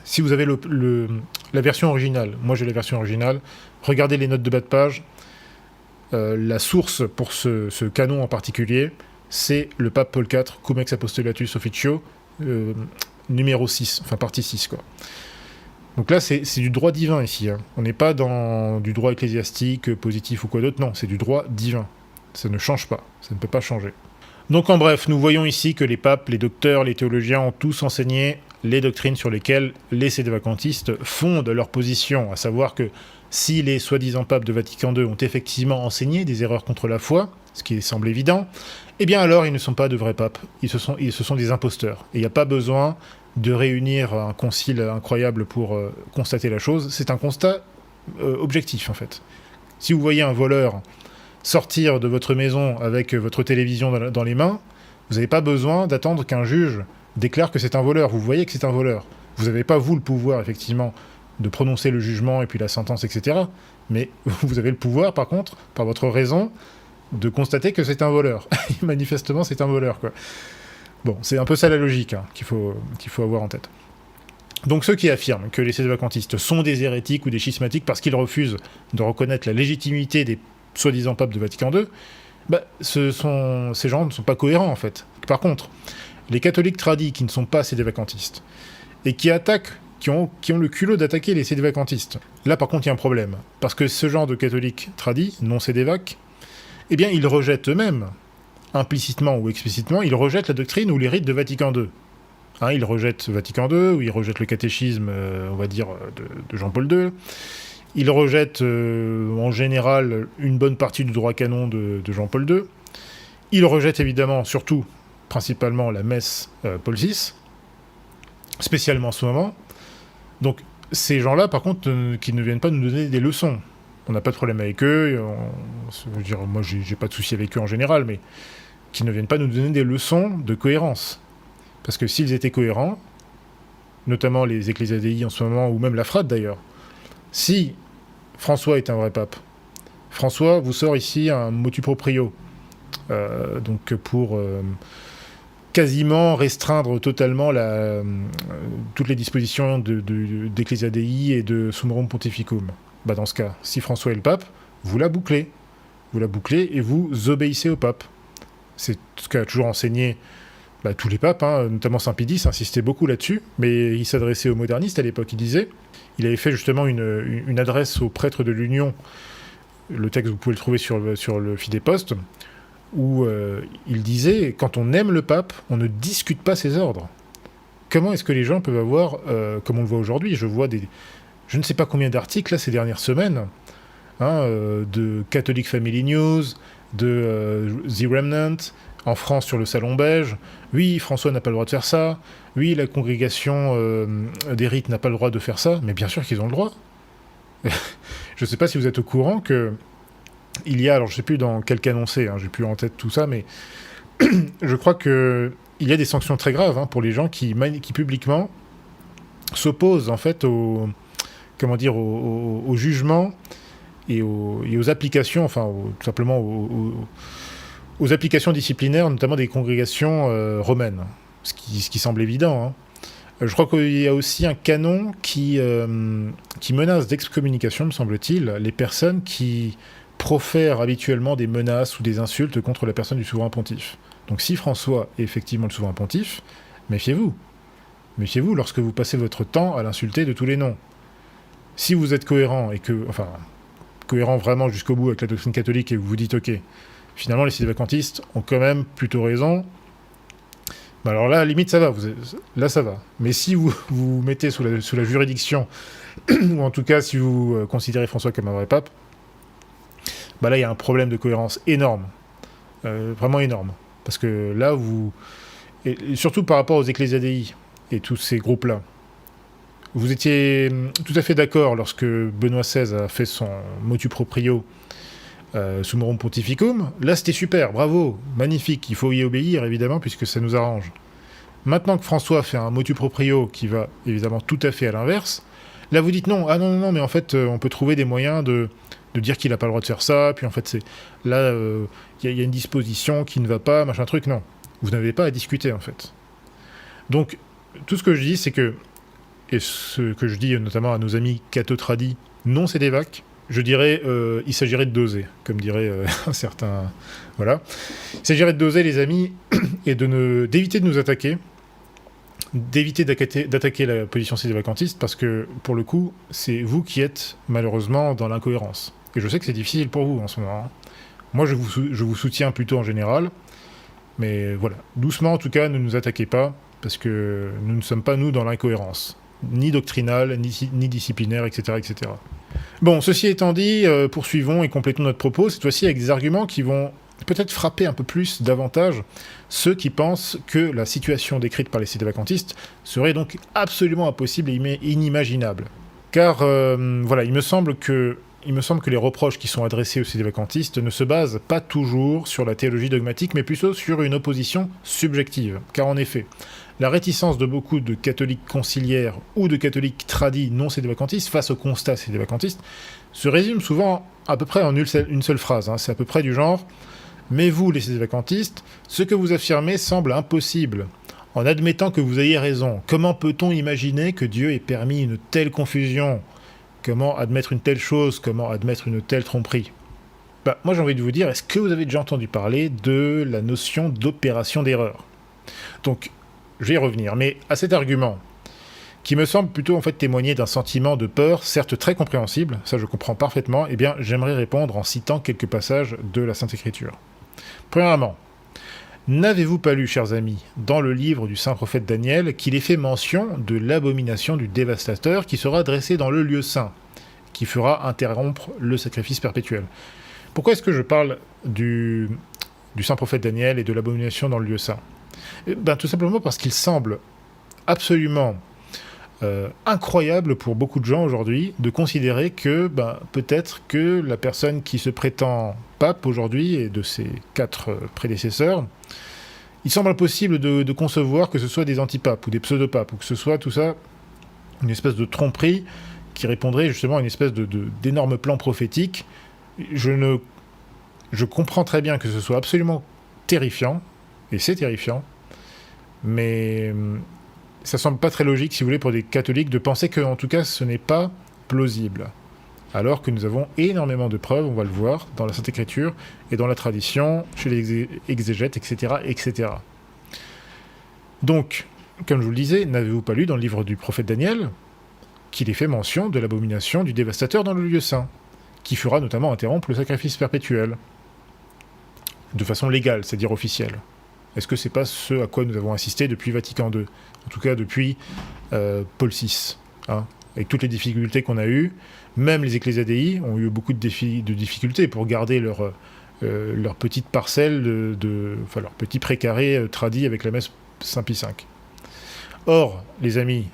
Speaker 1: si vous avez la version originale, moi j'ai la version originale, regardez les notes de bas de page, la source pour ce canon en particulier, c'est le pape Paul IV, Cum ex Apostolatus Officio, numéro 6, enfin partie 6, quoi. Donc là, c'est du droit divin ici. Hein. On n'est pas dans du droit ecclésiastique, positif ou quoi d'autre, non, c'est du droit divin. Ça ne change pas, ça ne peut pas changer. Donc en bref, nous voyons ici que les papes, les docteurs, les théologiens ont tous enseigné les doctrines sur lesquelles les sédévacantistes fondent leur position, à savoir que si les soi-disant papes de Vatican II ont effectivement enseigné des erreurs contre la foi, ce qui semble évident, eh bien alors ils ne sont pas de vrais papes, ce sont des imposteurs. Et il n'y a pas besoin de réunir un concile incroyable pour constater la chose, c'est un constat objectif en fait. Si vous voyez un voleur sortir de votre maison avec votre télévision dans les mains, vous n'avez pas besoin d'attendre qu'un juge déclare que c'est un voleur. Vous voyez que c'est un voleur. Vous n'avez pas, vous, le pouvoir, effectivement, de prononcer le jugement et puis la sentence, etc. Mais vous avez le pouvoir, par contre, par votre raison, de constater que c'est un voleur. Manifestement, c'est un voleur, quoi. Bon, c'est un peu ça la logique qu'il faut avoir en tête. Donc ceux qui affirment que les sédévacantistes sont des hérétiques ou des schismatiques parce qu'ils refusent de reconnaître la légitimité des soi-disant papes de Vatican II, ces gens ne sont pas cohérents, en fait. Par contre, les catholiques tradis qui ne sont pas sédévacantistes et qui ont le culot d'attaquer les sédévacantistes, là par contre il y a un problème. Parce que ce genre de catholiques tradis, non sédévaques, eh bien ils rejettent eux-mêmes, implicitement ou explicitement, ils rejettent la doctrine ou les rites de Vatican II. Ils rejettent Vatican II, ou ils rejettent le catéchisme, on va dire, de Jean-Paul II. Ils rejettent en général une bonne partie du droit canon de Jean-Paul II. Ils rejettent évidemment, surtout, principalement la messe Paul VI, spécialement en ce moment. Donc ces gens-là, par contre, qui ne viennent pas nous donner des leçons. On n'a pas de problème avec eux. Moi, j'ai pas de souci avec eux en général, mais qui ne viennent pas nous donner des leçons de cohérence. Parce que s'ils étaient cohérents, notamment les Ecclésiadei en ce moment, ou même la Frate d'ailleurs, si François est un vrai pape, François vous sort ici un motu proprio, donc pour quasiment restreindre totalement toutes les dispositions d'Ecclésiadei et de Summorum Pontificum. Dans ce cas, si François est le pape, vous la bouclez. Vous la bouclez et vous obéissez au pape. C'est ce qu'a toujours enseigné tous les papes, notamment Saint Pie X insistait beaucoup là-dessus, mais il s'adressait aux modernistes à l'époque. Il avait fait justement une adresse aux prêtres de l'Union, le texte vous pouvez le trouver sur le Fidei Post, où il disait, quand on aime le pape, on ne discute pas ses ordres. Comment est-ce que les gens peuvent avoir, comme on le voit aujourd'hui, je ne sais pas combien d'articles là, ces dernières semaines, de Catholic Family News, de The Remnant, en France sur le Salon Beige, oui, François n'a pas le droit de faire ça, oui, la congrégation des rites n'a pas le droit de faire ça, mais bien sûr qu'ils ont le droit. Je ne sais pas si vous êtes au courant que il y a, alors je ne sais plus dans quel canon c'est, j'ai plus en tête tout ça, mais je crois qu'il y a des sanctions très graves pour les gens qui publiquement s'opposent en fait au jugement et aux applications, tout simplement aux applications disciplinaires, notamment des congrégations romaines, ce qui semble évident. Je crois qu'il y a aussi un canon qui menace d'excommunication, me semble-t-il, les personnes qui profèrent habituellement des menaces ou des insultes contre la personne du souverain pontife. Donc si François est effectivement le souverain pontife, méfiez-vous. Méfiez-vous lorsque vous passez votre temps à l'insulter de tous les noms. Si vous êtes cohérent, cohérent vraiment jusqu'au bout avec la doctrine catholique, et vous vous dites, ok, finalement les sédévacantistes ont quand même plutôt raison, alors là, à la limite, ça va. Là, ça va. Mais si vous vous mettez sous la juridiction, ou en tout cas, si vous considérez François comme un vrai pape, là, il y a un problème de cohérence énorme. Vraiment énorme. Parce que là, et surtout par rapport aux Ecclésiadei et tous ces groupes-là, vous étiez tout à fait d'accord lorsque Benoît XVI a fait son motu proprio Summorum Pontificum. Là, c'était super, bravo, magnifique. Il faut y obéir, évidemment, puisque ça nous arrange. Maintenant que François fait un motu proprio qui va, évidemment, tout à fait à l'inverse, là, vous dites non, non, mais en fait, on peut trouver des moyens de dire qu'il n'a pas le droit de faire ça, puis en fait, il y a une disposition qui ne va pas, machin truc, non. Vous n'avez pas à discuter, en fait. Donc, tout ce que je dis, c'est que, et ce que je dis notamment à nos amis catho-tradis non sédévaques, je dirais, il s'agirait de doser, comme dirait un certain... Voilà. Il s'agirait de doser, les amis, et d'éviter de nous attaquer, d'éviter d'attaquer la position sédévacantiste, parce que, pour le coup, c'est vous qui êtes, malheureusement, dans l'incohérence. Et je sais que c'est difficile pour vous, en ce moment. Moi, je vous soutiens plutôt en général, mais voilà. Doucement, en tout cas, ne nous attaquez pas, parce que nous ne sommes pas, nous, dans l'incohérence. Ni doctrinale, ni disciplinaire, etc., etc. Bon, ceci étant dit, poursuivons et complétons notre propos, cette fois-ci avec des arguments qui vont peut-être frapper un peu plus davantage ceux qui pensent que la situation décrite par les sédévacantistes serait donc absolument impossible et inimaginable. Car, il me semble que les reproches qui sont adressés aux sédévacantistes ne se basent pas toujours sur la théologie dogmatique, mais plutôt sur une opposition subjective. Car en effet, la réticence de beaucoup de catholiques conciliaires ou de catholiques tradis non sédévacantistes face au constat sédévacantiste se résume souvent à peu près en une seule phrase. C'est à peu près du genre Mais vous, les sédévacantistes, ce que vous affirmez semble impossible. En admettant que vous ayez raison, comment peut-on imaginer que Dieu ait permis une telle confusion? Comment admettre une telle chose? Comment admettre une telle tromperie? Moi j'ai envie de vous dire, est-ce que vous avez déjà entendu parler de la notion d'opération d'erreur? Donc, je vais y revenir, mais à cet argument, qui me semble plutôt en fait témoigner d'un sentiment de peur, certes très compréhensible, ça je comprends parfaitement, eh bien j'aimerais répondre en citant quelques passages de la Sainte Écriture. Premièrement, n'avez-vous pas lu, chers amis, dans le livre du saint prophète Daniel, qu'il est fait mention de l'abomination du dévastateur qui sera dressé dans le lieu saint, qui fera interrompre le sacrifice perpétuel? Pourquoi est-ce que je parle du saint prophète Daniel et de l'abomination dans le lieu saint? Tout simplement parce qu'il semble absolument incroyable pour beaucoup de gens aujourd'hui de considérer que peut-être que la personne qui se prétend pape aujourd'hui et de ses 4 prédécesseurs, il semble impossible de concevoir que ce soit des antipapes ou des pseudopapes, ou que ce soit tout ça une espèce de tromperie qui répondrait justement à une espèce d'énorme plan prophétique. Je comprends très bien que ce soit absolument terrifiant, et c'est terrifiant, mais ça semble pas très logique, si vous voulez, pour des catholiques, de penser que, en tout cas, ce n'est pas plausible. Alors que nous avons énormément de preuves, on va le voir, dans la Sainte Écriture, et dans la tradition, chez les exégètes, etc., etc. Donc, comme je vous le disais, n'avez-vous pas lu dans le livre du prophète Daniel qu'il est fait mention de l'abomination du dévastateur dans le lieu saint, qui fera notamment interrompre le sacrifice perpétuel, de façon légale, c'est-à-dire officielle? Est-ce que c'est pas ce à quoi nous avons assisté depuis Vatican II? En tout cas, depuis Paul VI. Avec toutes les difficultés qu'on a eues, même les ecclésiadei ont eu beaucoup de difficultés pour garder leur petite parcelle, leur petit précaré tradit avec la messe Saint-Pie V. Or, les amis,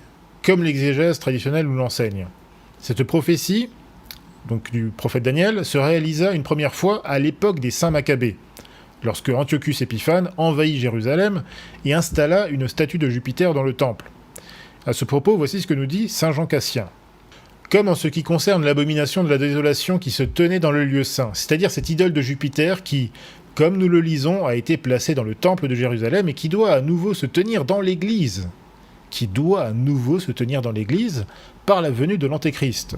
Speaker 1: comme l'exégèse traditionnelle nous l'enseigne, cette prophétie, donc du prophète Daniel, se réalisa une première fois à l'époque des saints Maccabées, lorsque Antiochus Épiphane envahit Jérusalem et installa une statue de Jupiter dans le temple. À ce propos, voici ce que nous dit saint Jean Cassien. Comme en ce qui concerne l'abomination de la désolation qui se tenait dans le lieu saint, c'est-à-dire cette idole de Jupiter qui, comme nous le lisons, a été placée dans le temple de Jérusalem et qui doit à nouveau se tenir dans l'Église, par la venue de l'Antéchrist.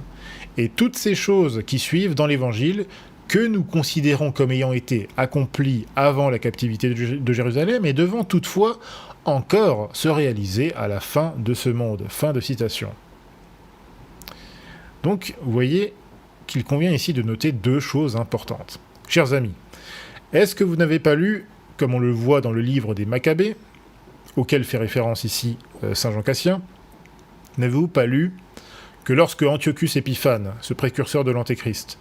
Speaker 1: Et toutes ces choses qui suivent dans l'Évangile, que nous considérons comme ayant été accomplies avant la captivité de Jérusalem et devant toutefois encore se réaliser à la fin de ce monde. Fin de citation. Donc, vous voyez qu'il convient ici de noter 2 choses importantes. Chers amis, est-ce que vous n'avez pas lu, comme on le voit dans le livre des Maccabées, auquel fait référence ici saint Jean Cassien, n'avez-vous pas lu que lorsque Antiochus Épiphane, ce précurseur de l'Antéchrist,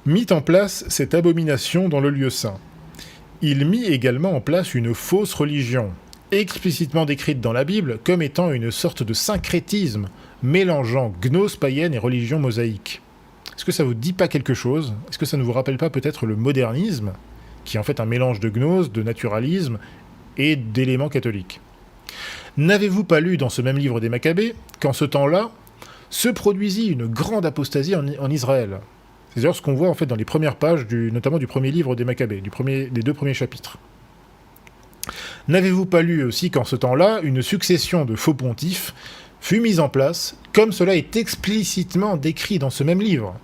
Speaker 1: mit en place cette abomination dans le lieu saint, il mit également en place une fausse religion, explicitement décrite dans la Bible comme étant une sorte de syncrétisme, mélangeant gnose païenne et religion mosaïque. Est-ce que ça vous dit pas quelque chose? Est-ce que ça ne vous rappelle pas peut-être le modernisme, qui est en fait un mélange de gnose, de naturalisme et d'éléments catholiques? N'avez-vous pas lu dans ce même livre des Maccabées qu'en ce temps-là se produisit une grande apostasie en Israël? C'est d'ailleurs ce qu'on voit en fait dans les premières pages, notamment du premier livre des Maccabées, des 2 premiers chapitres. N'avez-vous pas lu aussi qu'en ce temps-là, une succession de faux pontifes fut mise en place, comme cela est explicitement décrit dans ce même livre?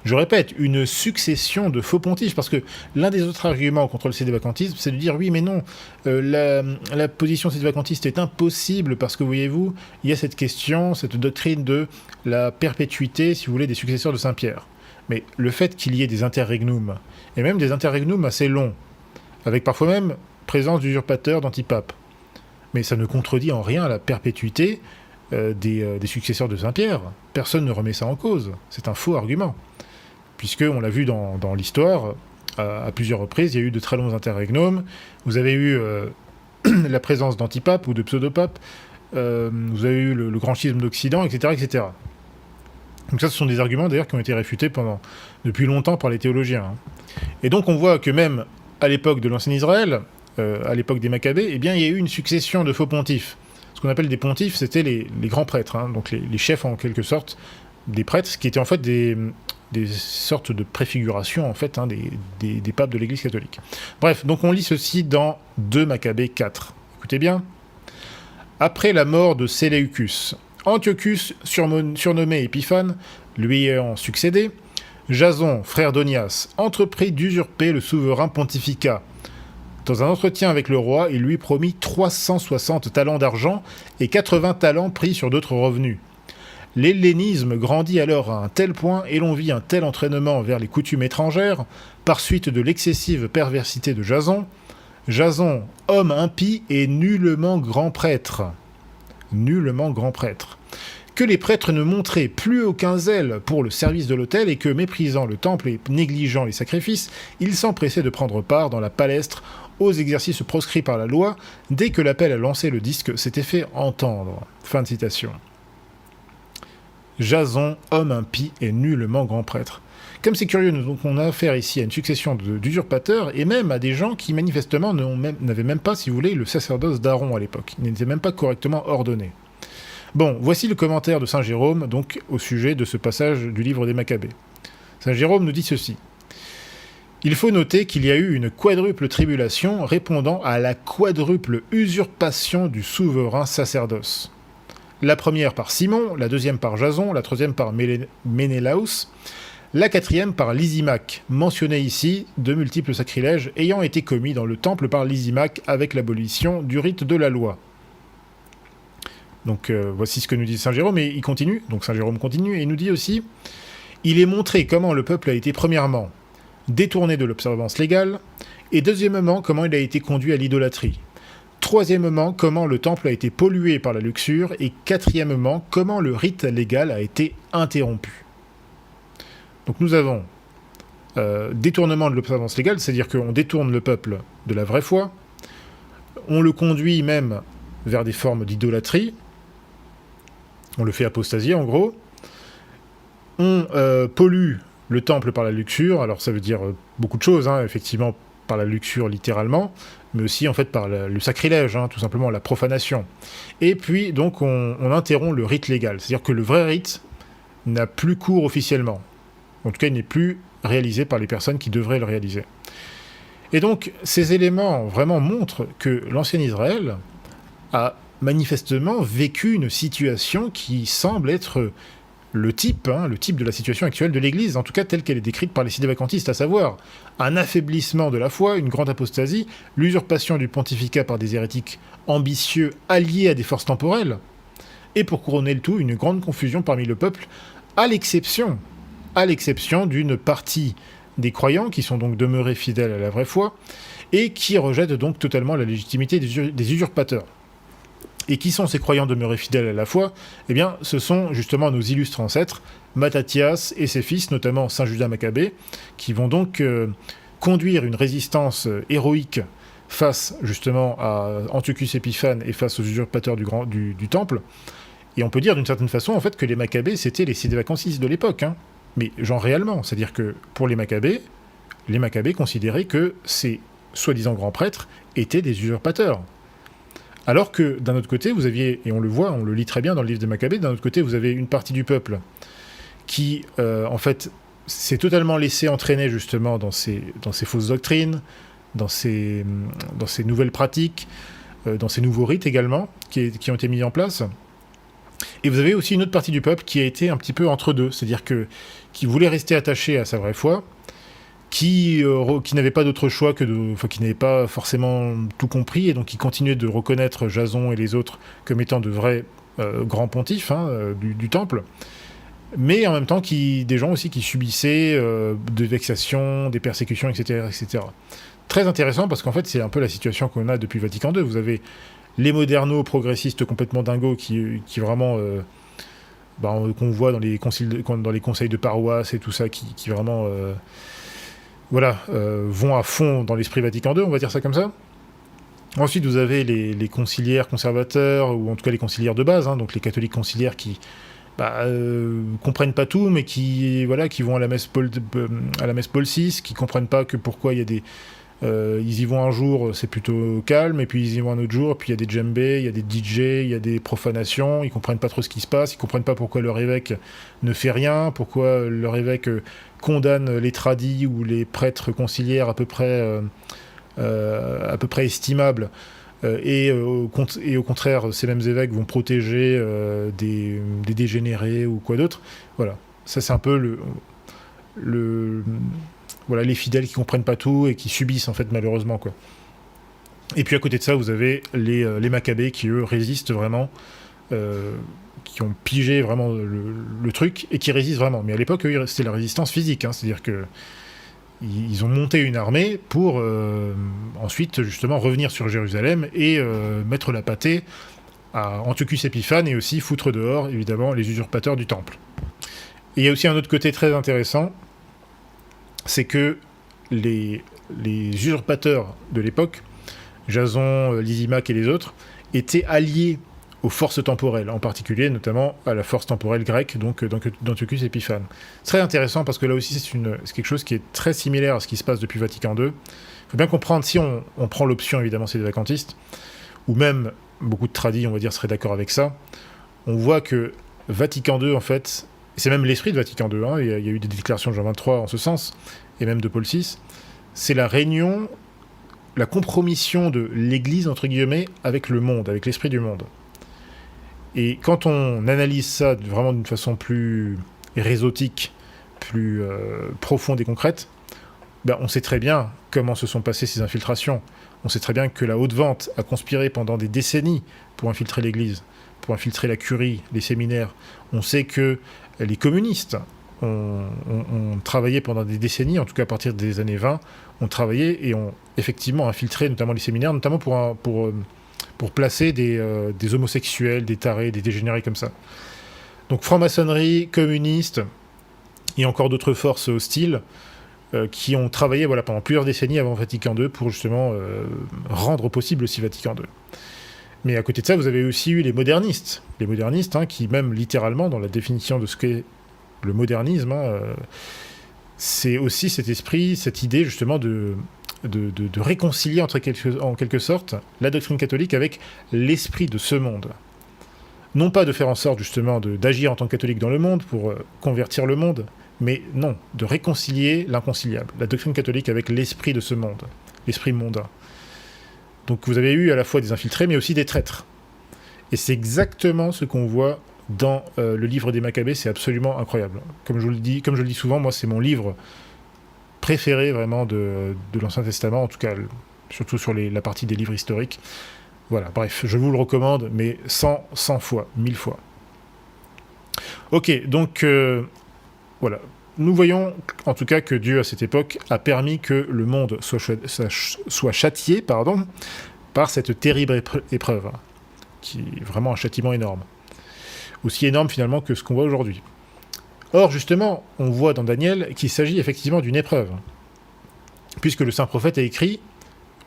Speaker 1: Je répète, une succession de faux pontifes, parce que l'un des autres arguments contre le sédévacantisme, c'est de dire oui, mais non, la position sédévacantiste est impossible, parce que, voyez-vous, il y a cette question, cette doctrine de la perpétuité, si vous voulez, des successeurs de Saint-Pierre. Mais le fait qu'il y ait des interregnums, et même des interregnums assez longs, avec parfois même présence d'usurpateurs, d'antipapes, mais ça ne contredit en rien la perpétuité des successeurs de Saint-Pierre. Personne ne remet ça en cause. C'est un faux argument. Puisque, on l'a vu dans l'histoire, à plusieurs reprises, il y a eu de très longs interregnums. Vous avez eu la présence d'antipapes ou de pseudopapes. Vous avez eu le grand schisme d'Occident, etc., etc. Donc ça, ce sont des arguments, d'ailleurs, qui ont été réfutés depuis longtemps par les théologiens. Et donc, on voit que même à l'époque de l'ancien Israël, à l'époque des Maccabées, eh bien, il y a eu une succession de faux pontifes. Ce qu'on appelle des pontifes, c'était les grands prêtres, donc les chefs, en quelque sorte, des prêtres, qui étaient en fait des des sortes de préfigurations, en fait, des papes de l'Église catholique. Bref, donc on lit ceci dans 2 Maccabées 4. Écoutez bien. Après la mort de Séleucus, Antiochus, surnommé Épiphane, lui ayant succédé, Jason, frère d'Onias, entreprit d'usurper le souverain pontificat. Dans un entretien avec le roi, il lui promit 360 talents d'argent et 80 talents pris sur d'autres revenus. L'hellénisme grandit alors à un tel point et l'on vit un tel entraînement vers les coutumes étrangères, par suite de l'excessive perversité de Jason. Jason, homme impie et nullement grand prêtre. Nullement grand prêtre. Que les prêtres ne montraient plus aucun zèle pour le service de l'autel et que, méprisant le temple et négligeant les sacrifices, ils s'empressaient de prendre part dans la palestre aux exercices proscrits par la loi dès que l'appel à lancer le disque s'était fait entendre. Fin de citation. Jason, homme impie et nullement grand prêtre. Comme c'est curieux, donc on a affaire ici à une succession d'usurpateurs et même à des gens qui manifestement n'avaient même pas, si vous voulez, le sacerdoce d'Aaron à l'époque. Ils n'étaient même pas correctement ordonnés. Bon, voici le commentaire de saint Jérôme, donc, au sujet de ce passage du livre des Maccabées. Saint Jérôme nous dit ceci. Il faut noter qu'il y a eu une quadruple tribulation répondant à la quadruple usurpation du souverain sacerdoce. La première par Simon, la deuxième par Jason, la troisième par Ménélaos, la quatrième par Lysimaque, mentionné ici, de multiples sacrilèges ayant été commis dans le temple par Lysimaque avec l'abolition du rite de la loi. Donc voici ce que nous dit saint Jérôme, et il continue, donc saint Jérôme continue, et il nous dit aussi « Il est montré comment le peuple a été premièrement détourné de l'observance légale, et deuxièmement comment il a été conduit à l'idolâtrie. Troisièmement, comment le temple a été pollué par la luxure, et quatrièmement, comment le rite légal a été interrompu. » Donc nous avons détournement de l'observance légale, c'est-à-dire qu'on détourne le peuple de la vraie foi, on le conduit même vers des formes d'idolâtrie, on le fait apostasier en gros, on pollue le temple par la luxure, alors ça veut dire beaucoup de choses, effectivement par la luxure littéralement, mais aussi en fait par le sacrilège, tout simplement la profanation. Et puis donc on interrompt le rite légal, c'est-à-dire que le vrai rite n'a plus cours officiellement. En tout cas, il n'est plus réalisé par les personnes qui devraient le réaliser. Et donc, ces éléments vraiment montrent que l'ancien Israël a manifestement vécu une situation qui semble être le type de la situation actuelle de l'Église, en tout cas telle qu'elle est décrite par les sidévacantistes, à savoir un affaiblissement de la foi, une grande apostasie, l'usurpation du pontificat par des hérétiques ambitieux alliés à des forces temporelles, et pour couronner le tout, une grande confusion parmi le peuple, à l'exception d'une partie des croyants qui sont donc demeurés fidèles à la vraie foi, et qui rejettent donc totalement la légitimité des usurpateurs. Et qui sont ces croyants demeurés fidèles à la foi ? Eh bien, ce sont justement nos illustres ancêtres, Mattathias et ses fils, notamment Saint Judas Maccabée, qui vont donc conduire une résistance héroïque face justement à Antiochus Épiphane et face aux usurpateurs du temple. Et on peut dire d'une certaine façon en fait que les Maccabées c'était les sidévacantistes de l'époque, mais genre réellement, c'est-à-dire que pour les Maccabées considéraient que ces soi-disant grands prêtres étaient des usurpateurs. Alors que, d'un autre côté, vous aviez, et on le voit, on le lit très bien dans le livre des Maccabées, d'un autre côté, vous avez une partie du peuple qui, en fait, s'est totalement laissé entraîner, justement, dans ces fausses doctrines, dans ces nouvelles pratiques, dans ces nouveaux rites également, qui ont été mis en place. Et vous avez aussi une autre partie du peuple qui a été un petit peu entre deux, c'est-à-dire qui voulait rester attaché à sa vraie foi, qui n'avait pas d'autre choix qui n'avait pas forcément tout compris, et donc qui continuait de reconnaître Jason et les autres comme étant de vrais grands pontifes du temple, mais en même temps des gens aussi qui subissaient des vexations, des persécutions, etc., etc. Très intéressant parce qu'en fait c'est un peu la situation qu'on a depuis Vatican II. Vous avez les modernos progressistes complètement dingos qui vraiment qu'on voit dans les conseils de paroisse et tout ça, qui vraiment vont à fond dans l'esprit Vatican II, on va dire ça comme ça. Ensuite, vous avez les conciliaires conservateurs, ou en tout cas les conciliaires de base, donc les catholiques conciliaires qui comprennent pas tout, mais qui vont à la messe Paul VI, qui comprennent pas que pourquoi il y a Ils y vont un jour, c'est plutôt calme, et puis ils y vont un autre jour, et puis il y a des djembés, il y a des DJ, il y a des profanations, ils comprennent pas trop ce qui se passe, ils comprennent pas pourquoi leur évêque ne fait rien, pourquoi leur évêque condamne les tradis ou les prêtres conciliaires à peu près estimables, et au contraire, ces mêmes évêques vont protéger des dégénérés ou quoi d'autre. Voilà, ça c'est un peu le voilà, les fidèles qui comprennent pas tout et qui subissent en fait malheureusement quoi. Et puis à côté de ça, vous avez les Maccabées qui eux résistent vraiment, qui ont pigé vraiment le truc et qui résistent vraiment. Mais à l'époque, eux, c'était la résistance physique, hein, c'est-à-dire que ils ont monté une armée pour ensuite justement revenir sur Jérusalem et mettre la pâtée à Antiochus Épiphane et aussi foutre dehors évidemment les usurpateurs du temple. Et il y a aussi un autre côté très intéressant, c'est que les usurpateurs de l'époque, Jason, Lysimaque et les autres, étaient alliés aux forces temporelles, en particulier notamment à la force temporelle grecque, donc d'Antiochus Épiphane. Très intéressant parce que là aussi c'est quelque chose qui est très similaire à ce qui se passe depuis Vatican II. Il faut bien comprendre, si on prend l'option évidemment c'est des vacantistes, ou même beaucoup de tradis on va dire seraient d'accord avec ça, on voit que Vatican II en fait, c'est même l'esprit de Vatican II, hein, il y a eu des déclarations de Jean XXIII en ce sens, et même de Paul VI, c'est la réunion, la compromission de l'Église, entre guillemets, avec le monde, avec l'esprit du monde. Et quand on analyse ça vraiment d'une façon plus réseautique, plus profonde et concrète, ben on sait très bien comment se sont passées ces infiltrations. On sait très bien que la haute vente a conspiré pendant des décennies pour infiltrer l'Église, pour infiltrer la curie, les séminaires. On sait que les communistes ont travaillé pendant des décennies, en tout cas à partir des années 20, ont travaillé et ont effectivement infiltré notamment les séminaires, notamment pour placer des homosexuels, des tarés, des dégénérés comme ça. Donc franc-maçonnerie, communistes, et encore d'autres forces hostiles qui ont travaillé voilà, pendant plusieurs décennies avant Vatican II pour justement rendre possible aussi Vatican II. Mais à côté de ça, vous avez aussi eu les modernistes. Les modernistes, hein, qui même littéralement, dans la définition de ce qu'est le modernisme, hein, c'est aussi cet esprit, cette idée justement de réconcilier en quelque sorte la doctrine catholique avec l'esprit de ce monde. Non pas de faire en sorte justement d'agir en tant que catholique dans le monde pour convertir le monde, mais non, de réconcilier l'inconciliable, la doctrine catholique avec l'esprit de ce monde, l'esprit mondain. Donc vous avez eu à la fois des infiltrés, mais aussi des traîtres. Et c'est exactement ce qu'on voit dans le livre des Maccabées, c'est absolument incroyable. Comme je le dis souvent, moi c'est mon livre préféré vraiment de l'Ancien Testament, en tout cas surtout sur la partie des livres historiques. Voilà, bref, je vous le recommande, mais 100 fois, 1000 fois. Ok, donc voilà. Nous voyons en tout cas que Dieu à cette époque a permis que le monde soit châtié par cette terrible épreuve, qui est vraiment un châtiment énorme. Aussi énorme finalement que ce qu'on voit aujourd'hui. Or, justement, on voit dans Daniel qu'il s'agit effectivement d'une épreuve. Puisque le saint prophète a écrit,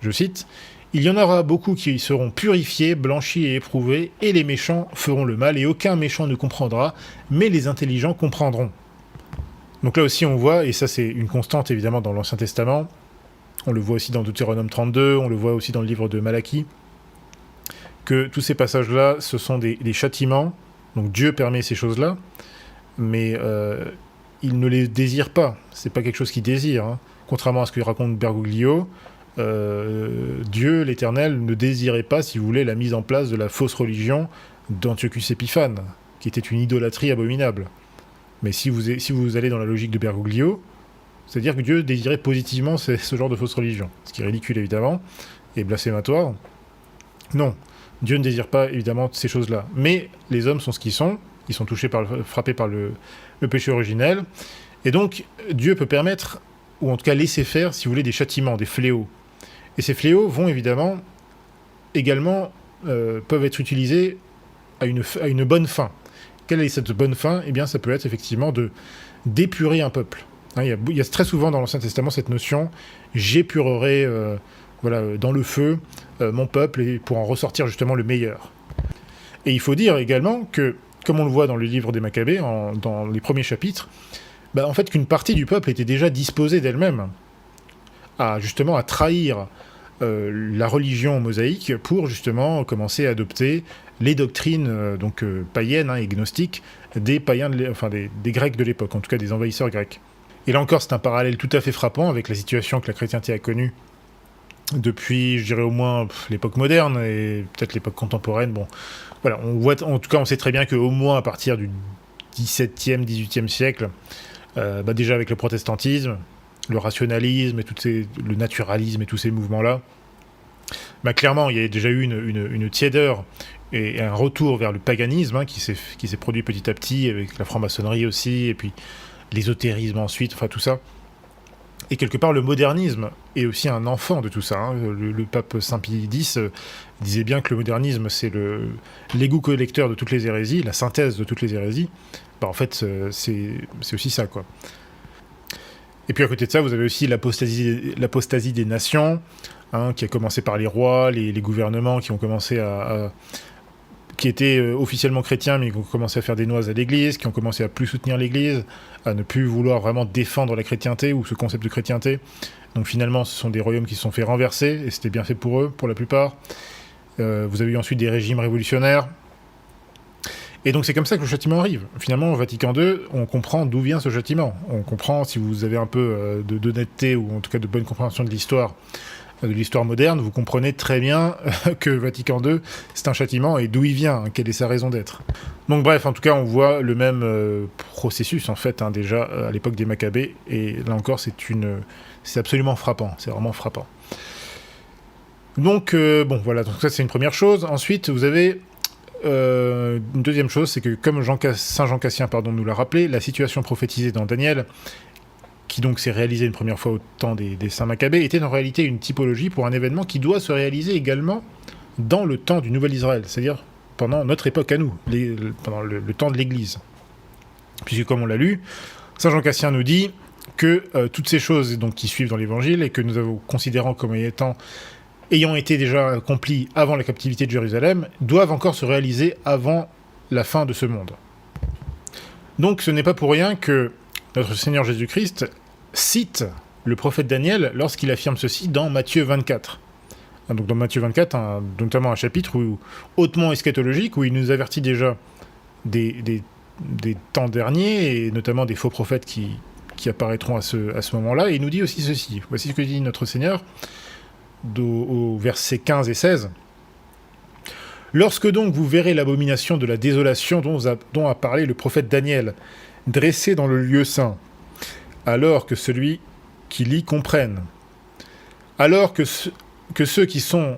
Speaker 1: je cite, « Il y en aura beaucoup qui seront purifiés, blanchis et éprouvés, et les méchants feront le mal, et aucun méchant ne comprendra, mais les intelligents comprendront. » Donc là aussi on voit, et ça c'est une constante évidemment dans l'Ancien Testament, on le voit aussi dans Deutéronome 32, on le voit aussi dans le livre de Malachie, que tous ces passages-là, ce sont des châtiments, donc Dieu permet ces choses-là, mais il ne les désire pas, c'est pas quelque chose qu'il désire, hein. Contrairement à ce que raconte Bergoglio, Dieu, l'Éternel, ne désirait pas, si vous voulez, la mise en place de la fausse religion d'Antiochus Épiphane, qui était une idolâtrie abominable. Mais si vous allez dans la logique de Bergoglio, c'est-à-dire que Dieu désirait positivement ce genre de fausse religion, ce qui est ridicule évidemment, et blasphématoire. Non, Dieu ne désire pas évidemment ces choses-là. Mais les hommes sont ce qu'ils sont, ils sont frappés par le péché originel, et donc Dieu peut permettre, ou en tout cas laisser faire, si vous voulez, des châtiments, des fléaux. Et ces fléaux vont évidemment, également, peuvent être utilisés à une bonne fin. Quelle est cette bonne fin ? Eh bien, ça peut être effectivement d'épurer un peuple. Hein, il y a très souvent dans l'Ancien Testament cette notion « j'épurerai dans le feu mon peuple et pour en ressortir justement le meilleur ». Et il faut dire également que, comme on le voit dans le livre des Maccabées, dans les premiers chapitres, en fait qu'une partie du peuple était déjà disposée d'elle-même justement à trahir la religion mosaïque pour justement commencer à adopter les doctrines païennes et gnostiques des païens, des Grecs de l'époque, en tout cas des envahisseurs grecs. Et là encore, c'est un parallèle tout à fait frappant avec la situation que la chrétienté a connue depuis, je dirais au moins l'époque moderne et peut-être l'époque contemporaine. Bon, voilà, on voit, en tout cas, on sait très bien qu'au moins à partir du XVIIe, XVIIIe siècle, déjà avec le protestantisme, le rationalisme et le naturalisme et tous ces mouvements-là, clairement, il y a déjà eu une tiédeur et un retour vers le paganisme qui s'est produit petit à petit avec la franc-maçonnerie aussi, et puis l'ésotérisme ensuite, enfin tout ça. Et quelque part, le modernisme est aussi un enfant de tout ça. Le pape Saint Pie X disait bien que le modernisme, c'est l'égout collecteur de toutes les hérésies, la synthèse de toutes les hérésies. En fait, c'est aussi ça, quoi. Et puis à côté de ça, vous avez aussi l'apostasie des nations, qui a commencé par les rois, les gouvernements qui ont commencé qui étaient officiellement chrétiens, mais qui ont commencé à faire des noises à l'Église, qui ont commencé à plus soutenir l'Église, à ne plus vouloir vraiment défendre la chrétienté ou ce concept de chrétienté. Donc finalement, ce sont des royaumes qui se sont fait renverser, et c'était bien fait pour eux, pour la plupart. Vous avez eu ensuite des régimes révolutionnaires. Et donc c'est comme ça que le châtiment arrive. Finalement, au Vatican II, on comprend d'où vient ce châtiment. On comprend, si vous avez un peu d'honnêteté, ou en tout cas de bonne compréhension de l'histoire moderne, vous comprenez très bien que Vatican II, c'est un châtiment, et d'où il vient, quelle est sa raison d'être. Donc bref, en tout cas, on voit le même processus, en fait, déjà à l'époque des Maccabées, et là encore, c'est absolument frappant, c'est vraiment frappant. Donc, voilà, donc ça c'est une première chose. Ensuite, vous avez une deuxième chose, c'est que comme Saint Jean Cassien nous l'a rappelé, la situation prophétisée dans Daniel, qui donc s'est réalisée une première fois au temps des Saints Maccabées, était en réalité une typologie pour un événement qui doit se réaliser également dans le temps du Nouvel Israël, c'est-à-dire pendant notre époque à nous, pendant le temps de l'Église. Puisque comme on l'a lu, Saint Jean Cassien nous dit que toutes ces choses donc, qui suivent dans l'Évangile et que nous avons considérant comme ayant été déjà accomplies avant la captivité de Jérusalem, doivent encore se réaliser avant la fin de ce monde. Donc ce n'est pas pour rien que notre Seigneur Jésus-Christ cite le prophète Daniel lorsqu'il affirme ceci dans Matthieu 24. Donc dans Matthieu 24, notamment un chapitre hautement eschatologique, où il nous avertit déjà des temps derniers, et notamment des faux prophètes qui apparaîtront à ce moment-là, et il nous dit aussi ceci. Voici ce que dit notre Seigneur au verset 15 et 16. « Lorsque donc vous verrez l'abomination de la désolation dont a parlé le prophète Daniel, dressé dans le lieu saint, alors que celui qui lit comprenne, alors que ceux qui seront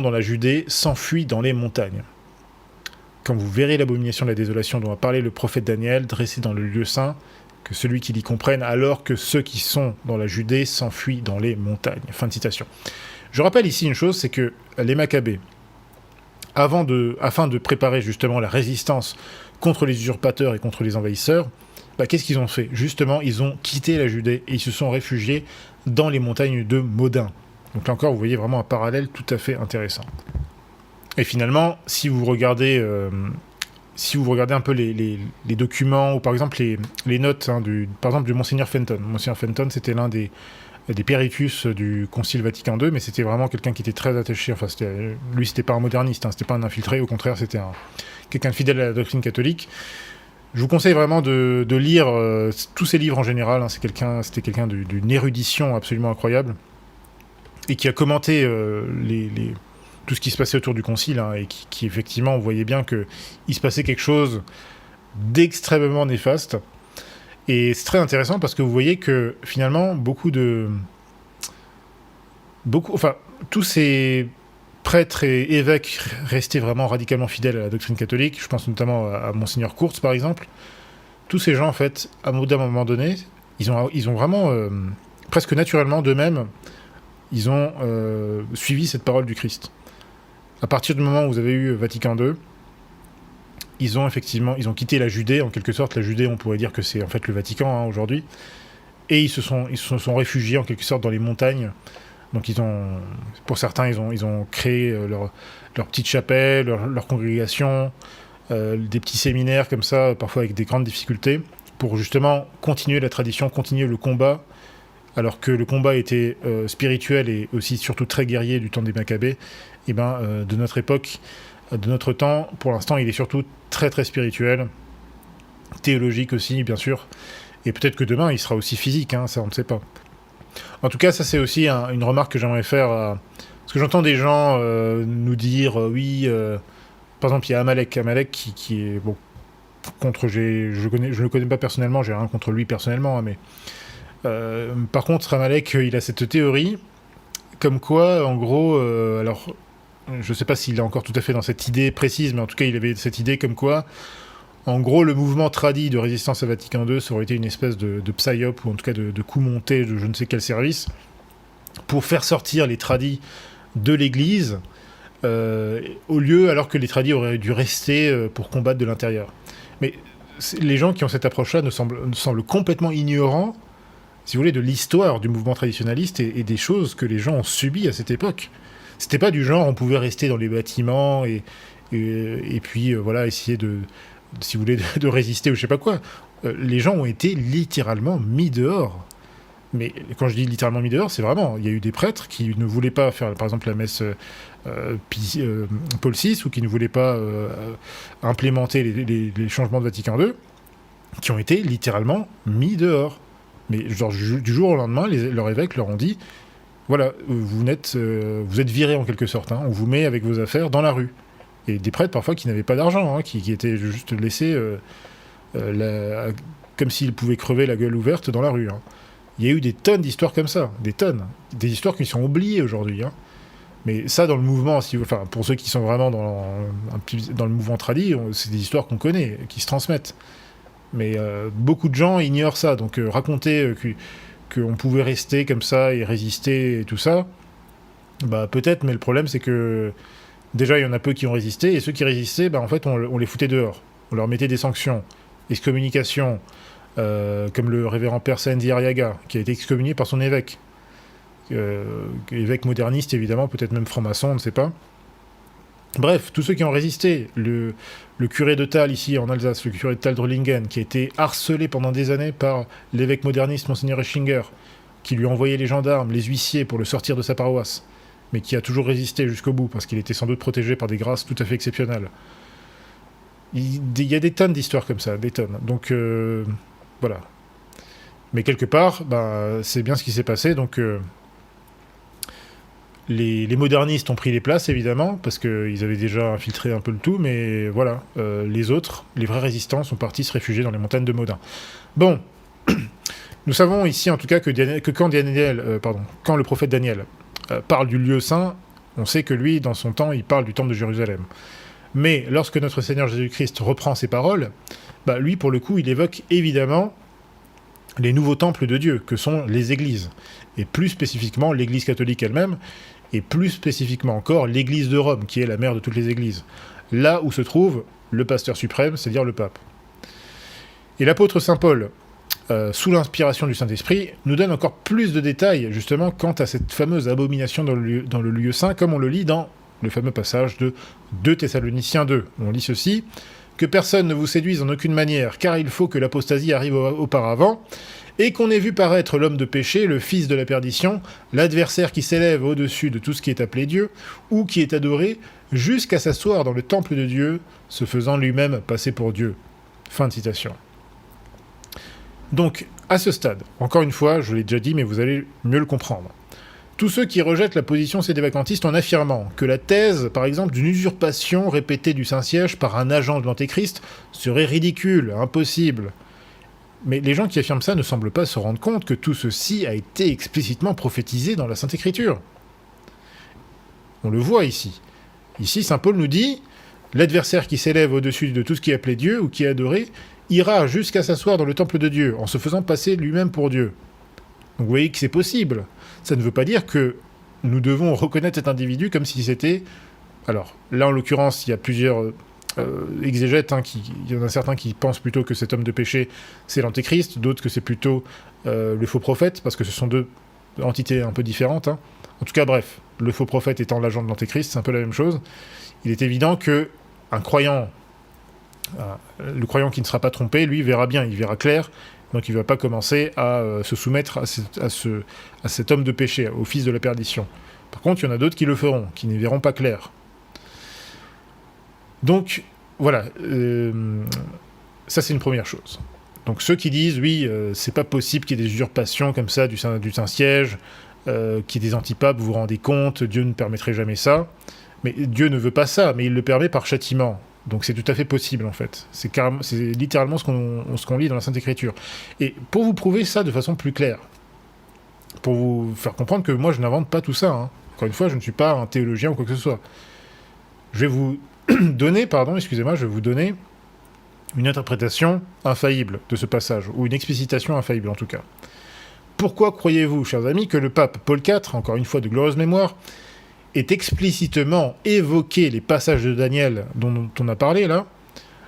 Speaker 1: dans la Judée s'enfuient dans les montagnes. Quand vous verrez l'abomination de la désolation dont a parlé le prophète Daniel, dressé dans le lieu saint, que celui qui lit comprenne, alors que ceux qui sont dans la Judée s'enfuient dans les montagnes. » Fin de citation. Je rappelle ici une chose, c'est que les Maccabées, afin de préparer justement la résistance contre les usurpateurs et contre les envahisseurs, qu'est-ce qu'ils ont fait ? Justement, ils ont quitté la Judée et ils se sont réfugiés dans les montagnes de Modin. Donc là encore, vous voyez vraiment un parallèle tout à fait intéressant. Et finalement, si vous regardez un peu les documents, ou par exemple les notes par exemple du Monseigneur Fenton. Monseigneur Fenton, c'était l'un des péricus du Concile Vatican II, mais c'était vraiment quelqu'un qui était très attaché. Enfin, lui, c'était pas un moderniste, c'était pas un infiltré, au contraire, c'était quelqu'un de fidèle à la doctrine catholique. Je vous conseille vraiment de lire tous ses livres en général. C'était quelqu'un d'une érudition absolument incroyable, et qui a commenté tout ce qui se passait autour du concile, et qui effectivement, on voyait bien qu'il se passait quelque chose d'extrêmement néfaste. Et c'est très intéressant parce que vous voyez que finalement, tous ces prêtres et évêques restaient vraiment radicalement fidèles à la doctrine catholique. Je pense notamment à Monseigneur Kurz, par exemple. Tous ces gens, en fait, à un moment donné, ils ont vraiment, presque naturellement d'eux-mêmes, ils ont suivi cette parole du Christ. À partir du moment où vous avez eu Vatican II, ils ont quitté la Judée, en quelque sorte. La Judée, on pourrait dire que c'est en fait le Vatican aujourd'hui. Et ils se sont réfugiés en quelque sorte dans les montagnes. Donc pour certains, ils ont créé leur petite chapelle, leur congrégation, des petits séminaires comme ça, parfois avec des grandes difficultés, pour justement continuer la tradition, continuer le combat alors que le combat était spirituel et aussi surtout très guerrier du temps des Maccabées, et de notre époque, de notre temps, pour l'instant, il est surtout très très spirituel, théologique aussi, bien sûr, et peut-être que demain, il sera aussi physique, hein, ça on ne sait pas. En tout cas, ça c'est aussi une remarque que j'aimerais faire, parce que j'entends des gens nous dire, oui, par exemple, il y a Amalek qui est, bon, je ne le connais pas personnellement, j'ai rien contre lui personnellement, hein, mais par contre, Amalek, il a cette théorie, comme quoi, en gros, alors, je ne sais pas s'il est encore tout à fait dans cette idée précise, mais en tout cas, il avait cette idée comme quoi, en gros, le mouvement tradit de résistance à Vatican II, ça aurait été une espèce de psyop, ou en tout cas de coup monté de je ne sais quel service, pour faire sortir les tradis de l'Église, au lieu, alors que les tradis auraient dû rester pour combattre de l'intérieur. Mais les gens qui ont cette approche-là nous semblent complètement ignorants, si vous voulez, de l'histoire du mouvement traditionnaliste et des choses que les gens ont subies à cette époque. C'était pas du genre, on pouvait rester dans les bâtiments et puis voilà, essayer si vous voulez, de résister ou je sais pas quoi. Les gens ont été littéralement mis dehors. Mais quand je dis littéralement mis dehors, c'est vraiment, il y a eu des prêtres qui ne voulaient pas faire, par exemple, la messe Paul VI, ou qui ne voulaient pas implémenter les changements de Vatican II, qui ont été littéralement mis dehors. Mais genre, du jour au lendemain, leurs évêques leur ont dit, voilà, vous êtes virés en quelque sorte, hein, on vous met avec vos affaires dans la rue. Et des prêtres parfois qui n'avaient pas d'argent, hein, qui étaient juste laissés comme s'ils pouvaient crever la gueule ouverte dans la rue. Hein. Il y a eu des tonnes d'histoires comme ça, des tonnes. Des histoires qui sont oubliées aujourd'hui. Hein. Mais ça, dans le mouvement, pour ceux qui sont vraiment dans le mouvement tradi, c'est des histoires qu'on connaît, qui se transmettent. Mais beaucoup de gens ignorent ça. Donc raconter qu'on pouvait rester comme ça et résister et tout ça, bah peut-être, mais le problème c'est que déjà il y en a peu qui ont résisté, et ceux qui résistaient, en fait on les foutait dehors. On leur mettait des sanctions, excommunication, comme le révérend père Saendi Arriaga, qui a été excommunié par son évêque. Évêque moderniste évidemment, peut-être même franc-maçon, on ne sait pas. Bref, tous ceux qui ont résisté, le curé de Thal ici en Alsace, le curé de Thal Drolingen, qui a été harcelé pendant des années par l'évêque moderniste Monseigneur Eschinger, qui lui a envoyé les gendarmes, les huissiers pour le sortir de sa paroisse, mais qui a toujours résisté jusqu'au bout, parce qu'il était sans doute protégé par des grâces tout à fait exceptionnelles. Il y a des tonnes d'histoires comme ça, des tonnes. Donc, voilà. Mais quelque part, c'est bien ce qui s'est passé, donc... Les modernistes ont pris les places, évidemment, parce qu'ils avaient déjà infiltré un peu le tout, mais voilà, les autres, les vrais résistants, sont partis se réfugier dans les montagnes de Modin. Bon, nous savons ici, en tout cas, que quand le prophète Daniel parle du lieu saint, on sait que lui, dans son temps, il parle du temple de Jérusalem. Mais lorsque notre Seigneur Jésus-Christ reprend ces paroles, lui, pour le coup, il évoque évidemment les nouveaux temples de Dieu, que sont les églises, et plus spécifiquement l'Église catholique elle-même, et plus spécifiquement encore l'Église de Rome, qui est la mère de toutes les églises, là où se trouve le pasteur suprême, c'est-à-dire le pape. Et l'apôtre Saint Paul, sous l'inspiration du Saint-Esprit, nous donne encore plus de détails, justement, quant à cette fameuse abomination dans le lieu saint, comme on le lit dans le fameux passage de 2 Thessaloniciens 2. On lit ceci: « Que personne ne vous séduise en aucune manière, car il faut que l'apostasie arrive auparavant, et qu'on ait vu paraître l'homme de péché, le fils de la perdition, l'adversaire qui s'élève au-dessus de tout ce qui est appelé Dieu, ou qui est adoré, jusqu'à s'asseoir dans le temple de Dieu, se faisant lui-même passer pour Dieu. » Fin de citation. Donc, à ce stade, encore une fois, je l'ai déjà dit, mais vous allez mieux le comprendre. Tous ceux qui rejettent la position sédévacantiste en affirmant que la thèse, par exemple, d'une usurpation répétée du Saint-Siège par un agent de l'Antéchrist serait ridicule, impossible. Mais les gens qui affirment ça ne semblent pas se rendre compte que tout ceci a été explicitement prophétisé dans la Sainte Écriture. On le voit ici. Ici, saint Paul nous dit « L'adversaire qui s'élève au-dessus de tout ce qui est appelé Dieu ou qui est adoré ira jusqu'à s'asseoir dans le temple de Dieu, en se faisant passer lui-même pour Dieu. » Donc vous voyez que c'est possible. Ça ne veut pas dire que nous devons reconnaître cet individu comme si c'était... Alors, là en l'occurrence, il y a plusieurs... exégètes, il y en a certains qui pensent plutôt que cet homme de péché c'est l'antéchrist, d'autres que c'est plutôt le faux prophète, parce que ce sont deux entités un peu différentes. Hein. En tout cas, bref, le faux prophète étant l'agent de l'antéchrist, c'est un peu la même chose. Il est évident que un croyant, le croyant qui ne sera pas trompé, lui verra bien, il verra clair, Donc il ne va pas commencer à se soumettre à cet homme de péché, au fils de la perdition. Par contre, il y en a d'autres qui le feront, qui n'y verront pas clair. Donc, voilà, ça c'est une première chose. Donc ceux qui disent, oui, c'est pas possible qu'il y ait des usurpations comme ça du Saint-Siège, qu'il y ait des antipapes, vous vous rendez compte, Dieu ne permettrait jamais ça. Mais Dieu ne veut pas ça, mais il le permet par châtiment. Donc c'est tout à fait possible en fait. C'est littéralement ce qu'on lit dans la Sainte Écriture. Et pour vous prouver ça de façon plus claire, pour vous faire comprendre que moi je n'invente pas tout ça, hein. Encore une fois, je ne suis pas un théologien ou quoi que ce soit. Je vais vous donner, je vais vous donner une interprétation infaillible de ce passage, ou une explicitation infaillible en tout cas. Pourquoi croyez-vous, chers amis, que le pape Paul IV, encore une fois de glorieuse mémoire, ait explicitement évoqué les passages de Daniel dont on a parlé là,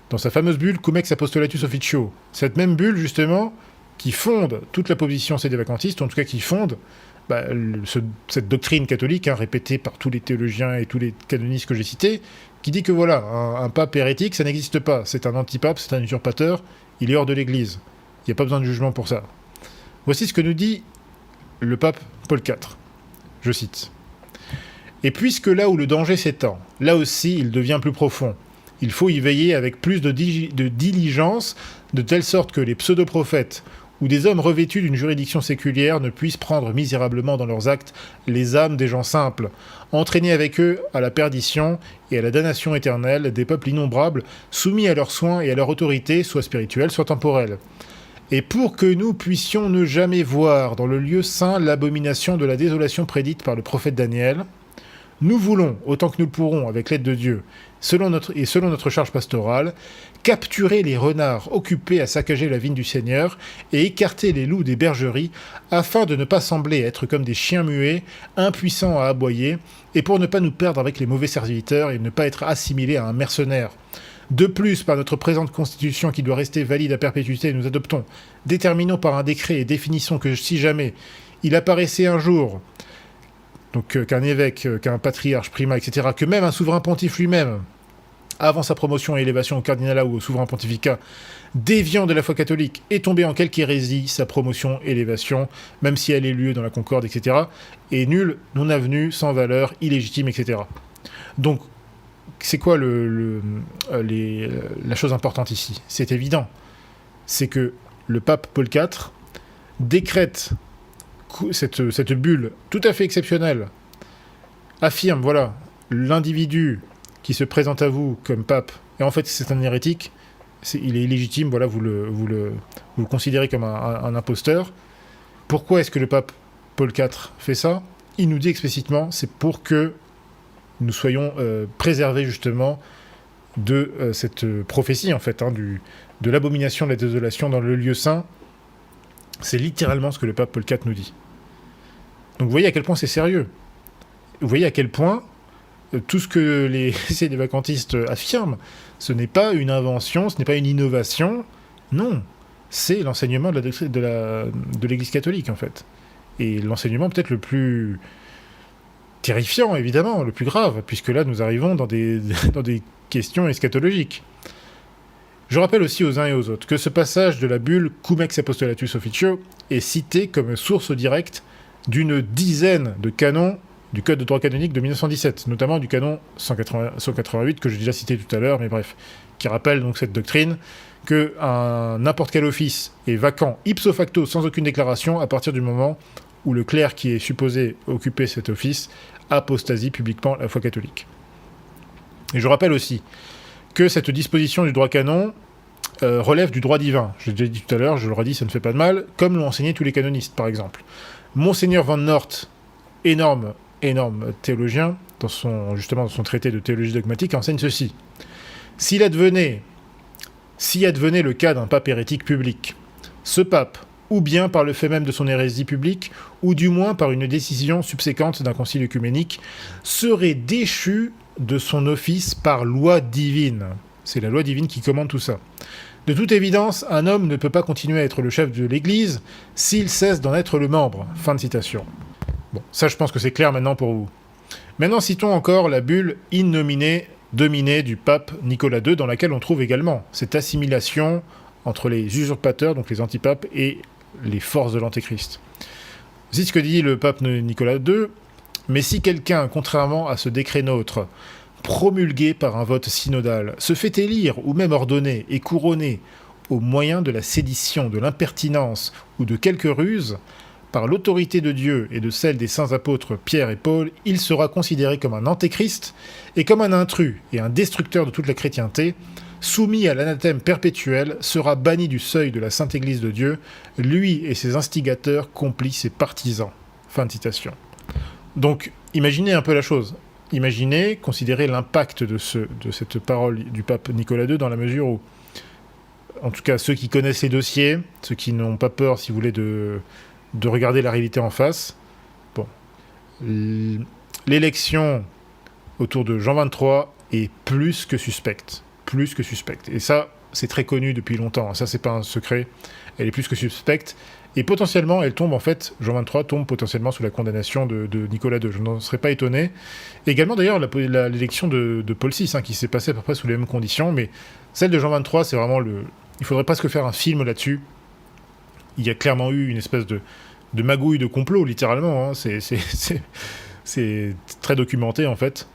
Speaker 1: dans sa fameuse bulle Cum ex apostolatus officio. Cette même bulle, justement, qui fonde toute la position sédévacantiste, en tout cas qui fonde cette doctrine catholique, hein, répétée par tous les théologiens et tous les canonistes que j'ai cités, qui dit que voilà, un pape hérétique, ça n'existe pas. C'est un antipape, c'est un usurpateur, il est hors de l'Église. Il n'y a pas besoin de jugement pour ça. Voici ce que nous dit le pape Paul IV. Je cite. « Et puisque là où le danger s'étend, là aussi il devient plus profond, il faut y veiller avec plus de diligence, de telle sorte que les pseudo-prophètes ou des hommes revêtus d'une juridiction séculière ne puissent prendre misérablement dans leurs actes les âmes des gens simples, entraîner avec eux à la perdition et à la damnation éternelle des peuples innombrables, soumis à leurs soins et à leur autorité, soit spirituelle, soit temporelle. Et pour que nous puissions ne jamais voir dans le lieu saint l'abomination de la désolation prédite par le prophète Daniel, nous voulons, autant que nous le pourrons, avec l'aide de Dieu, selon notre charge pastorale, capturer les renards occupés à saccager la vigne du Seigneur et écarter les loups des bergeries, afin de ne pas sembler être comme des chiens muets, impuissants à aboyer, et pour ne pas nous perdre avec les mauvais serviteurs et ne pas être assimilés à un mercenaire. De plus, par notre présente constitution qui doit rester valide à perpétuité, nous adoptons, déterminons par un décret et définissons que si jamais il apparaissait un jour... donc qu'un évêque, qu'un patriarche, primat, etc., que même un souverain pontife lui-même, avant sa promotion et élévation au cardinalat ou au souverain pontificat, déviant de la foi catholique, est tombé en quelque hérésie, sa promotion, élévation, même si elle ait lieu dans la concorde, etc., est nulle, non avenue, sans valeur, illégitime, etc. Donc, c'est quoi la chose importante ici ? C'est évident. C'est que le pape Paul IV décrète cette bulle tout à fait exceptionnelle, affirme, voilà, l'individu qui se présente à vous comme pape, et en fait c'est un hérétique, il est illégitime, voilà, vous le considérez comme un imposteur. Pourquoi est-ce que le pape Paul IV fait ça ? Il nous dit explicitement, c'est pour que nous soyons préservés justement de cette prophétie, en fait, hein, de l'abomination de la désolation dans le lieu saint. C'est littéralement ce que le pape Paul IV nous dit. Donc vous voyez à quel point c'est sérieux. Vous voyez à quel point tout ce que les sédévacantistes affirment, ce n'est pas une invention, ce n'est pas une innovation. Non, c'est l'enseignement de l'Église catholique, en fait. Et l'enseignement peut-être le plus terrifiant, évidemment, le plus grave, puisque là, nous arrivons dans des questions eschatologiques. Je rappelle aussi aux uns et aux autres que ce passage de la bulle Cum ex apostolatus officio est cité comme source directe d'une dizaine de canons du Code de droit canonique de 1917, notamment du canon 188 que j'ai déjà cité tout à l'heure, mais bref, qui rappelle donc cette doctrine que n'importe quel office est vacant ipso facto sans aucune déclaration à partir du moment où le clerc qui est supposé occuper cet office apostasie publiquement la foi catholique. Et je rappelle aussi que cette disposition du droit canon relève du droit divin. Je l'ai déjà dit tout à l'heure, je le redis, ça ne fait pas de mal, comme l'ont enseigné tous les canonistes, par exemple. Monseigneur Van Noort, énorme théologien, dans son traité de théologie dogmatique, enseigne ceci. S'il advenait le cas d'un pape hérétique public, ce pape, ou bien par le fait même de son hérésie publique, ou du moins par une décision subséquente d'un concile œcuménique, serait déchu de son office par loi divine. C'est la loi divine qui commande tout ça. De toute évidence, un homme ne peut pas continuer à être le chef de l'Église s'il cesse d'en être le membre. Fin de citation. Bon, ça je pense que c'est clair maintenant pour vous. Maintenant, citons encore la bulle in nomine domine du pape Nicolas II, dans laquelle on trouve également cette assimilation entre les usurpateurs, donc les antipapes, et les forces de l'Antéchrist. C'est ce que dit le pape Nicolas II. Mais si quelqu'un, contrairement à ce décret nôtre, promulgué par un vote synodal, se fait élire ou même ordonner et couronner au moyen de la sédition, de l'impertinence ou de quelque ruse, par l'autorité de Dieu et de celle des saints apôtres Pierre et Paul, il sera considéré comme un antéchrist et comme un intrus et un destructeur de toute la chrétienté, soumis à l'anathème perpétuel, sera banni du seuil de la Sainte Église de Dieu, lui et ses instigateurs, complices et partisans. Fin de citation. Donc, imaginez un peu la chose. Imaginez, considérez l'impact de cette parole du pape Nicolas II dans la mesure où, en tout cas, ceux qui connaissent les dossiers, ceux qui n'ont pas peur, si vous voulez, de regarder la réalité en face. Bon, l'élection autour de Jean XXIII est plus que suspecte. Plus que suspecte. Et ça, c'est très connu depuis longtemps. Ça, c'est pas un secret. Elle est plus que suspecte. Et potentiellement, elle tombe, en fait, Jean XXIII tombe potentiellement sous la condamnation de Nicolas II. Je n'en serais pas étonné. Également, d'ailleurs, l'élection de Paul VI, qui s'est passée à peu près sous les mêmes conditions. Mais celle de Jean XXIII, c'est vraiment il faudrait presque faire un film là-dessus. Il y a clairement eu une espèce de magouille de complot, littéralement. C'est très documenté, en fait.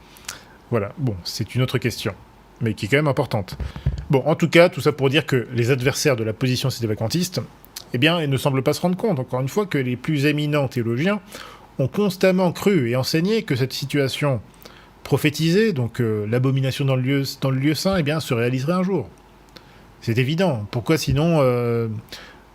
Speaker 1: Voilà. Bon, c'est une autre question, mais qui est quand même importante. Bon, en tout cas, tout ça pour dire que les adversaires de la position sédévacantiste, eh bien, ils ne semblent pas se rendre compte, encore une fois, que les plus éminents théologiens ont constamment cru et enseigné que cette situation prophétisée, donc l'abomination dans le lieu saint, eh bien, se réaliserait un jour. C'est évident. Pourquoi sinon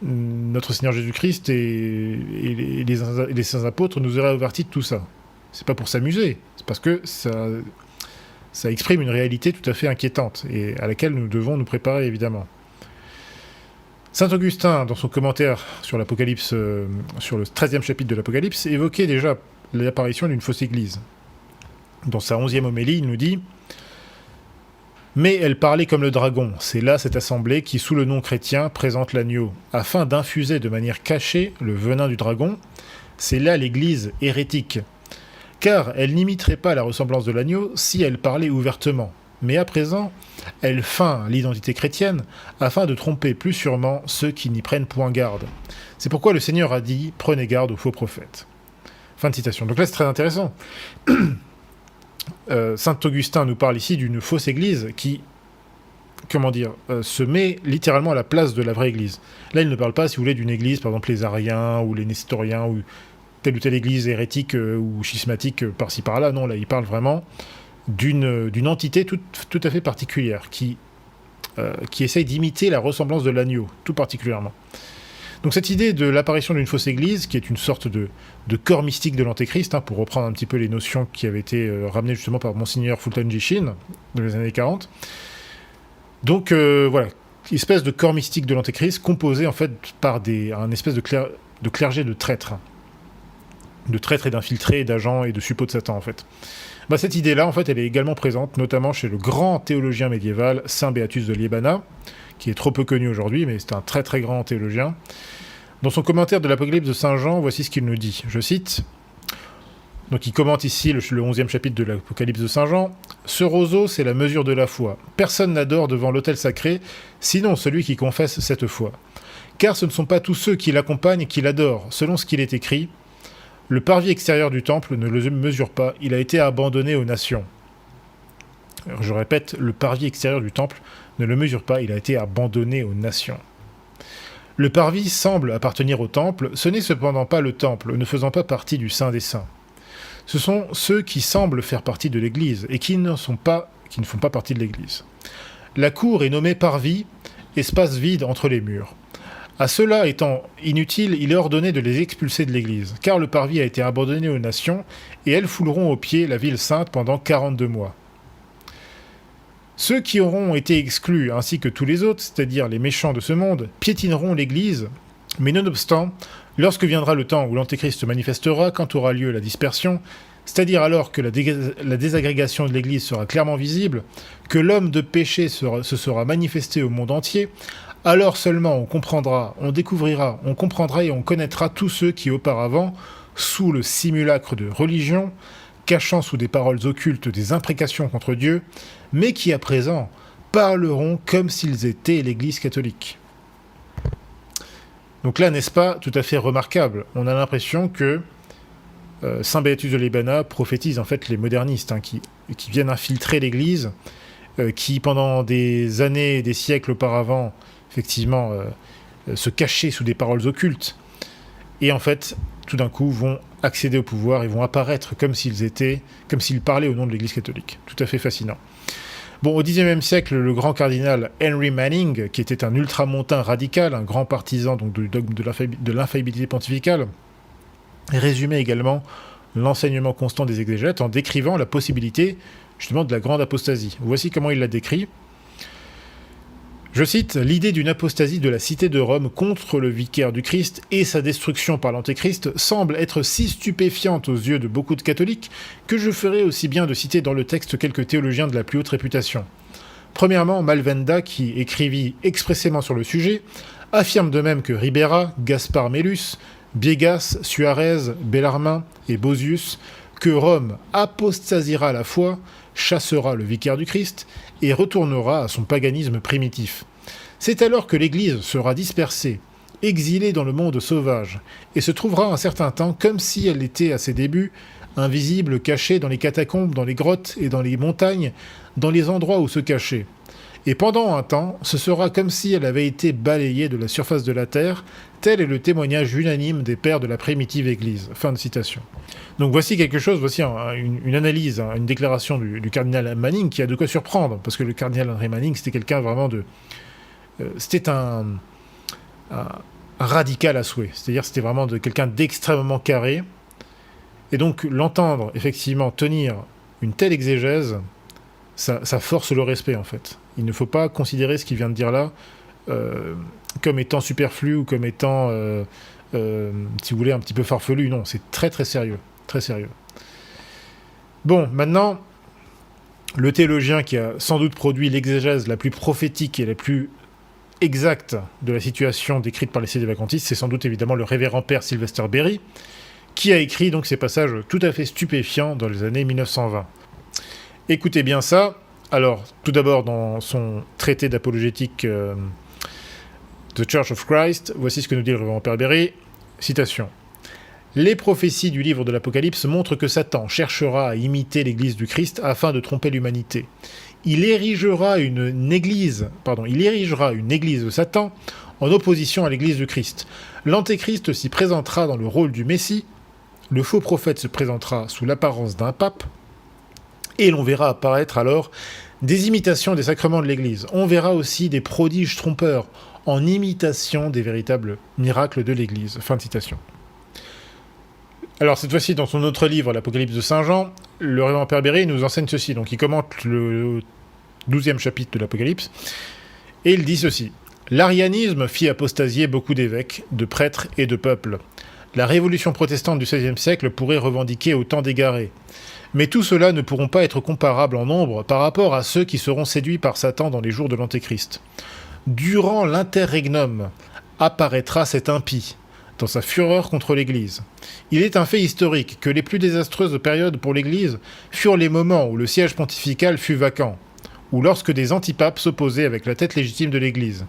Speaker 1: notre Seigneur Jésus-Christ et les saints apôtres nous auraient avertis de tout ça? C'est pas pour s'amuser, c'est parce que ça exprime une réalité tout à fait inquiétante et à laquelle nous devons nous préparer, évidemment. Saint Augustin, dans son commentaire sur l'Apocalypse, sur le 13e chapitre de l'Apocalypse, évoquait déjà l'apparition d'une fausse église. Dans sa 11e homélie, il nous dit « Mais elle parlait comme le dragon, c'est là cette assemblée qui, sous le nom chrétien, présente l'agneau, afin d'infuser de manière cachée le venin du dragon, c'est là l'église hérétique. Car elle n'imiterait pas la ressemblance de l'agneau si elle parlait ouvertement. Mais à présent, elle feint l'identité chrétienne afin de tromper plus sûrement ceux qui n'y prennent point garde. C'est pourquoi le Seigneur a dit « Prenez garde aux faux prophètes ». Fin de citation. Donc là, c'est très intéressant. Saint Augustin nous parle ici d'une fausse église qui, se met littéralement à la place de la vraie église. Là, il ne parle pas, si vous voulez, d'une église, par exemple les Ariens ou les Nestoriens ou telle ou telle église hérétique ou schismatique par-ci par-là. Non, là, il parle vraiment d'une entité tout à fait particulière qui essaye d'imiter la ressemblance de l'agneau, tout particulièrement. Donc cette idée de l'apparition d'une fausse église, qui est une sorte de corps mystique de l'Antéchrist, pour reprendre un petit peu les notions qui avaient été ramenées justement par Monseigneur Fulton Sheen dans les années 40. Donc voilà, une espèce de corps mystique de l'Antéchrist composé en fait par un espèce de clergé de traîtres et d'infiltrés, d'agents et de suppôts de Satan en fait. Cette idée-là, en fait, elle est également présente, notamment chez le grand théologien médiéval, Saint Béatus de Liébana, qui est trop peu connu aujourd'hui, mais c'est un très très grand théologien. Dans son commentaire de l'Apocalypse de Saint Jean, voici ce qu'il nous dit. Je cite, donc il commente ici le 11e chapitre de l'Apocalypse de Saint Jean. « Ce roseau, c'est la mesure de la foi. Personne n'adore devant l'autel sacré, sinon celui qui confesse cette foi. Car ce ne sont pas tous ceux qui l'accompagnent qui l'adorent, selon ce qu'il est écrit. Le parvis extérieur du temple ne le mesure pas, il a été abandonné aux nations. » Alors, je répète, le parvis extérieur du temple ne le mesure pas, il a été abandonné aux nations. Le parvis semble appartenir au temple, ce n'est cependant pas le temple, ne faisant pas partie du Saint des Saints. Ce sont ceux qui semblent faire partie de l'Église et qui ne font pas partie de l'Église. La cour est nommée parvis, espace vide entre les murs. À cela étant inutile, il est ordonné de les expulser de l'Église, car le parvis a été abandonné aux nations, et elles fouleront aux pieds la ville sainte pendant 42 mois. Ceux qui auront été exclus, ainsi que tous les autres, c'est-à-dire les méchants de ce monde, piétineront l'Église, mais nonobstant, lorsque viendra le temps où l'Antéchrist se manifestera, quand aura lieu la dispersion, c'est-à-dire alors que la désagrégation de l'Église sera clairement visible, que l'homme de péché se sera manifesté au monde entier, alors seulement on comprendra, on découvrira, on comprendra et on connaîtra tous ceux qui auparavant, sous le simulacre de religion, cachant sous des paroles occultes des imprécations contre Dieu, mais qui à présent parleront comme s'ils étaient l'Église catholique. Donc là, n'est-ce pas tout à fait remarquable? On a l'impression que Saint Béatus de Libana prophétise en fait les modernistes qui viennent infiltrer l'Église, qui pendant des années, des siècles auparavant, effectivement, se cachaient sous des paroles occultes, et en fait, tout d'un coup, vont accéder au pouvoir et vont apparaître comme s'ils parlaient au nom de l'Église catholique. Tout à fait fascinant. Bon, au XIXe siècle, le grand cardinal Henry Manning, qui était un ultramontain radical, un grand partisan donc, du dogme de l'infaillibilité pontificale, résumait également l'enseignement constant des exégètes en décrivant la possibilité justement de la grande apostasie. Voici comment il l'a décrit. Je cite, « L'idée d'une apostasie de la cité de Rome contre le vicaire du Christ et sa destruction par l'Antéchrist semble être si stupéfiante aux yeux de beaucoup de catholiques que je ferai aussi bien de citer dans le texte quelques théologiens de la plus haute réputation. Premièrement, Malvenda, qui écrivit expressément sur le sujet, affirme de même que Ribera, Gaspard Mellus, Biegas, Suarez, Bellarmin et Bosius, que Rome apostasiera la foi, chassera le vicaire du Christ et retournera à son paganisme primitif. C'est alors que l'Église sera dispersée, exilée dans le monde sauvage, et se trouvera un certain temps comme si elle était à ses débuts, invisible, cachée dans les catacombes, dans les grottes et dans les montagnes, dans les endroits où se cacher. Et pendant un temps, ce sera comme si elle avait été balayée de la surface de la terre, tel est le témoignage unanime des pères de la primitive Église. » Fin de citation. Donc voici quelque chose, voici une analyse, une déclaration du cardinal Manning qui a de quoi surprendre, parce que le cardinal Henry Manning, c'était quelqu'un vraiment de... c'était un radical à souhait, c'est-à-dire c'était vraiment quelqu'un d'extrêmement carré, et donc l'entendre effectivement tenir une telle exégèse, ça force le respect en fait. Il ne faut pas considérer ce qu'il vient de dire là comme étant superflu ou comme étant, si vous voulez, un petit peu farfelu. Non, c'est très très sérieux. Très sérieux. Bon, maintenant, le théologien qui a sans doute produit l'exégèse la plus prophétique et la plus exacte de la situation décrite par les sédévacantistes, c'est sans doute évidemment le révérend père Sylvester Berry, qui a écrit donc ces passages tout à fait stupéfiants dans les années 1920. Écoutez bien ça. Alors, tout d'abord, dans son traité d'apologétique The Church of Christ, voici ce que nous dit le révérend père Berry. Citation. Les prophéties du livre de l'Apocalypse montrent que Satan cherchera à imiter l'Église du Christ afin de tromper l'humanité. Il érigera une église de Satan en opposition à l'Église du Christ. L'Antéchrist s'y présentera dans le rôle du Messie, le faux prophète se présentera sous l'apparence d'un pape, et l'on verra apparaître alors des imitations des sacrements de l'Église. On verra aussi des prodiges trompeurs en imitation des véritables miracles de l'Église. Fin de citation. Alors, cette fois-ci, dans son autre livre, l'Apocalypse de Saint Jean, le révérend père Berry nous enseigne ceci. Donc, il commente le 12e chapitre de l'Apocalypse, et il dit ceci. « L'arianisme fit apostasier beaucoup d'évêques, de prêtres et de peuples. La révolution protestante du XVIe siècle pourrait revendiquer autant d'égarés. Mais tout cela ne pourront pas être comparables en nombre par rapport à ceux qui seront séduits par Satan dans les jours de l'Antéchrist. Durant l'interregnum apparaîtra cet impie, dans sa fureur contre l'Église. Il est un fait historique que les plus désastreuses périodes pour l'Église furent les moments où le siège pontifical fut vacant, ou lorsque des antipapes s'opposaient avec la tête légitime de l'Église.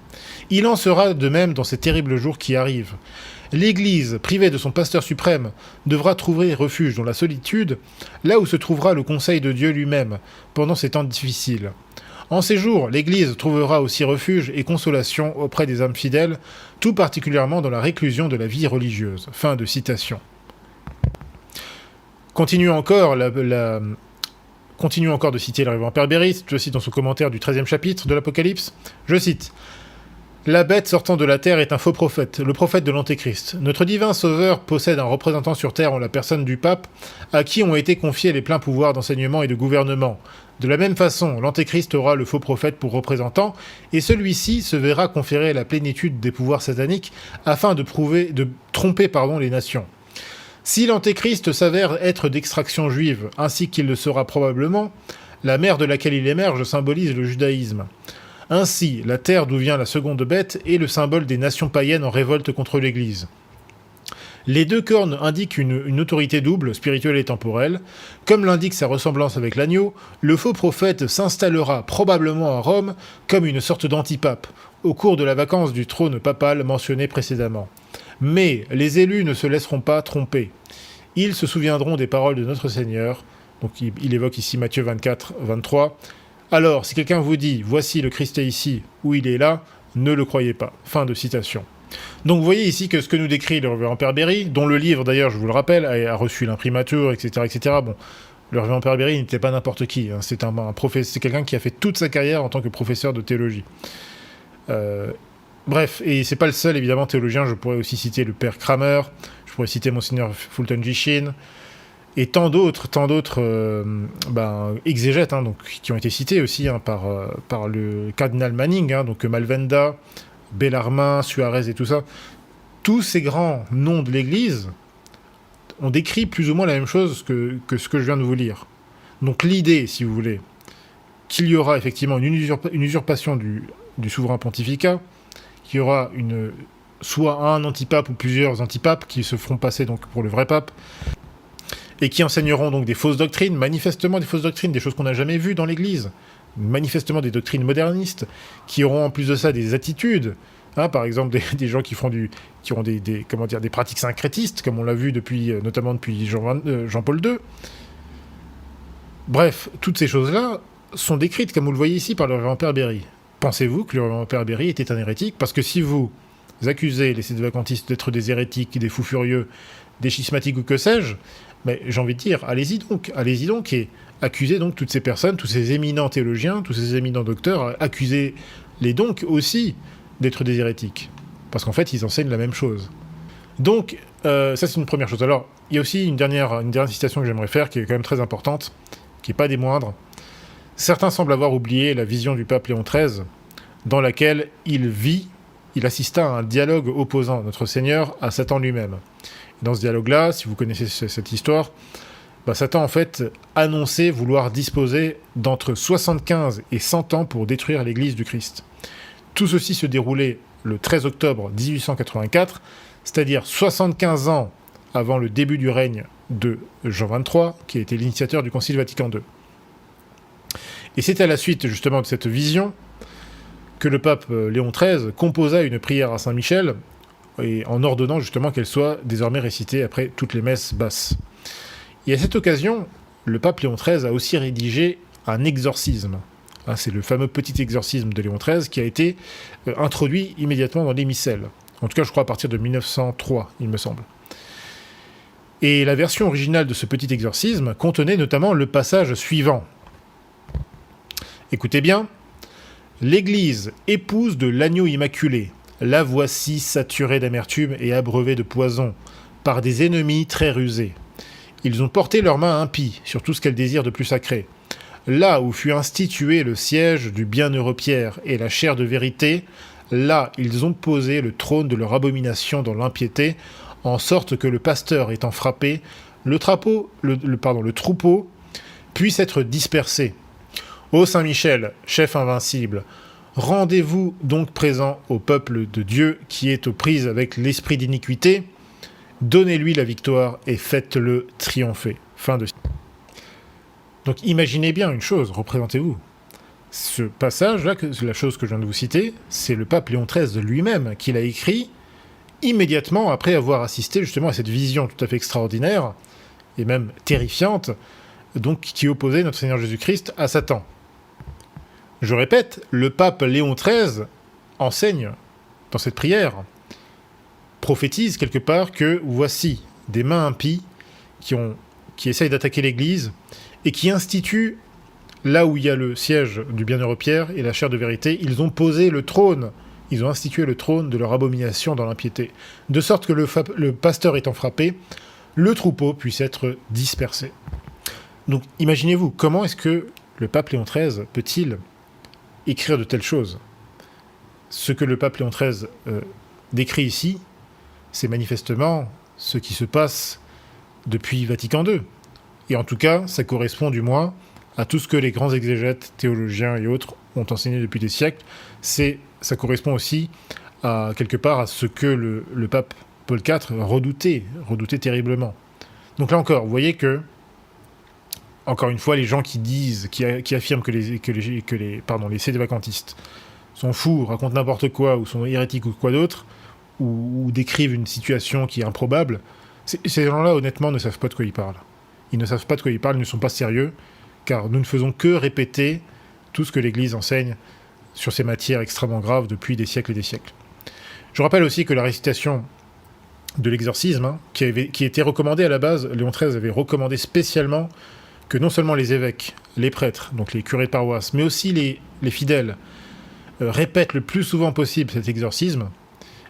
Speaker 1: Il en sera de même dans ces terribles jours qui arrivent. L'Église, privée de son pasteur suprême, devra trouver refuge dans la solitude, là où se trouvera le conseil de Dieu lui-même, pendant ces temps difficiles. En ces jours, l'Église trouvera aussi refuge et consolation auprès des âmes fidèles, tout particulièrement dans la réclusion de la vie religieuse. » Fin de citation. Continuons encore de citer le révérend père Berry, cette fois-ci dans son commentaire du 13e chapitre de l'Apocalypse. Je cite. La bête sortant de la terre est un faux prophète, le prophète de l'Antéchrist. Notre divin sauveur possède un représentant sur terre en la personne du pape, à qui ont été confiés les pleins pouvoirs d'enseignement et de gouvernement. De la même façon, l'Antéchrist aura le faux prophète pour représentant, et celui-ci se verra conférer la plénitude des pouvoirs sataniques afin de tromper les nations. Si l'Antéchrist s'avère être d'extraction juive, ainsi qu'il le sera probablement, la mer de laquelle il émerge symbolise le judaïsme. Ainsi, la terre d'où vient la seconde bête est le symbole des nations païennes en révolte contre l'Église. Les deux cornes indiquent une autorité double, spirituelle et temporelle. Comme l'indique sa ressemblance avec l'agneau, le faux prophète s'installera probablement à Rome comme une sorte d'antipape, au cours de la vacance du trône papal mentionné précédemment. Mais les élus ne se laisseront pas tromper. Ils se souviendront des paroles de notre Seigneur. Donc il évoque ici Matthieu 24, 23. Alors, si quelqu'un vous dit « Voici le Christ est ici » ou « Il est là », ne le croyez pas. Fin de citation. Donc vous voyez ici que ce que nous décrit le révérend Père Berry, dont le livre d'ailleurs, je vous le rappelle, a reçu l'imprimatur, etc., etc. Bon, le révérend Père Berry n'était pas n'importe qui. Hein. C'est c'est quelqu'un qui a fait toute sa carrière en tant que professeur de théologie. Bref, et c'est pas le seul évidemment théologien. Je pourrais aussi citer le Père Kramer, je pourrais citer Monseigneur Fulton J. Et tant d'autres exégètes donc, qui ont été cités aussi par le cardinal Manning, donc Malvenda, Bellarmin, Suarez et tout ça. Tous ces grands noms de l'Église ont décrit plus ou moins la même chose que ce que je viens de vous lire. Donc l'idée, si vous voulez, qu'il y aura effectivement une usurpation du souverain pontificat, qu'il y aura soit un antipape ou plusieurs antipapes qui se feront passer donc pour le vrai pape, et qui enseigneront donc des fausses doctrines, manifestement des fausses doctrines, des choses qu'on n'a jamais vues dans l'Église, manifestement des doctrines modernistes, qui auront en plus de ça des attitudes, par exemple des gens qui auront des pratiques syncrétistes, comme on l'a vu notamment depuis Jean-Paul II. Bref, toutes ces choses-là sont décrites, comme vous le voyez ici, par le révérend Père Berry. Pensez-vous que le révérend Père Berry était un hérétique ? Parce que si vous accusez les sédévacantistes d'être des hérétiques, des fous furieux, des schismatiques ou que sais-je, mais j'ai envie de dire, allez-y donc, et accusez donc toutes ces personnes, tous ces éminents théologiens, tous ces éminents docteurs, accusez-les donc aussi d'être des hérétiques. Parce qu'en fait, ils enseignent la même chose. Donc, ça c'est une première chose. Alors, il y a aussi une dernière citation que j'aimerais faire, qui est quand même très importante, qui n'est pas des moindres. Certains semblent avoir oublié la vision du pape Léon XIII, dans laquelle il assista à un dialogue opposant notre Seigneur à Satan lui-même. Dans ce dialogue-là, si vous connaissez cette histoire, Satan, en fait, annonçait vouloir disposer d'entre 75 et 100 ans pour détruire l'Église du Christ. Tout ceci se déroulait le 13 octobre 1884, c'est-à-dire 75 ans avant le début du règne de Jean XXIII, qui a été l'initiateur du Concile Vatican II. Et c'est à la suite, justement, de cette vision que le pape Léon XIII composa une prière à Saint-Michel, et en ordonnant justement qu'elle soit désormais récitée après toutes les messes basses. Et à cette occasion, le pape Léon XIII a aussi rédigé un exorcisme. C'est le fameux petit exorcisme de Léon XIII qui a été introduit immédiatement dans les missels. En tout cas, je crois à partir de 1903, il me semble. Et la version originale de ce petit exorcisme contenait notamment le passage suivant. Écoutez bien. « L'Église, épouse de l'agneau immaculé, la voici saturée d'amertume et abreuvée de poison, par des ennemis très rusés. Ils ont porté leurs mains impies sur tout ce qu'elle désire de plus sacré. Là où fut institué le siège du bienheureux Pierre et la chair de vérité, là ils ont posé le trône de leur abomination dans l'impiété, en sorte que le pasteur étant frappé, le troupeau puisse être dispersé. Ô Saint-Michel, chef invincible, rendez-vous donc présent au peuple de Dieu qui est aux prises avec l'esprit d'iniquité, donnez-lui la victoire et faites-le triompher. » Fin de... Donc imaginez bien une chose, représentez-vous. Ce passage-là, la chose que je viens de vous citer, c'est le pape Léon XIII lui-même qui l'a écrit immédiatement après avoir assisté justement à cette vision tout à fait extraordinaire et même terrifiante, donc qui opposait notre Seigneur Jésus-Christ à Satan. Je répète, le pape Léon XIII enseigne dans cette prière, prophétise quelque part que voici des mains impies qui essayent d'attaquer l'Église et qui instituent, là où il y a le siège du bienheureux Pierre et la chair de vérité, ils ont posé le trône, ils ont institué le trône de leur abomination dans l'impiété, de sorte que le pasteur étant frappé, le troupeau puisse être dispersé. Donc imaginez-vous, comment est-ce que le pape Léon XIII peut-il écrire de telles choses ? Ce que le pape Léon XIII décrit ici, c'est manifestement ce qui se passe depuis Vatican II. Et en tout cas, ça correspond du moins à tout ce que les grands exégètes, théologiens et autres ont enseigné depuis des siècles. Ça correspond aussi quelque part à ce que le pape Paul IV redoutait terriblement. Donc là encore, vous voyez que, encore une fois, les gens qui affirment que les sédévacantistes sont fous, racontent n'importe quoi, ou sont hérétiques ou quoi d'autre, ou décrivent une situation qui est improbable, ces gens-là, honnêtement, ne savent pas de quoi ils parlent. Ils ne savent pas de quoi ils parlent, ils ne sont pas sérieux, car nous ne faisons que répéter tout ce que l'Église enseigne sur ces matières extrêmement graves depuis des siècles et des siècles. Je rappelle aussi que la récitation de l'exorcisme, qui était recommandée à la base, Léon XIII avait recommandé spécialement que non seulement les évêques, les prêtres, donc les curés de paroisse, mais aussi les fidèles, répètent le plus souvent possible cet exorcisme.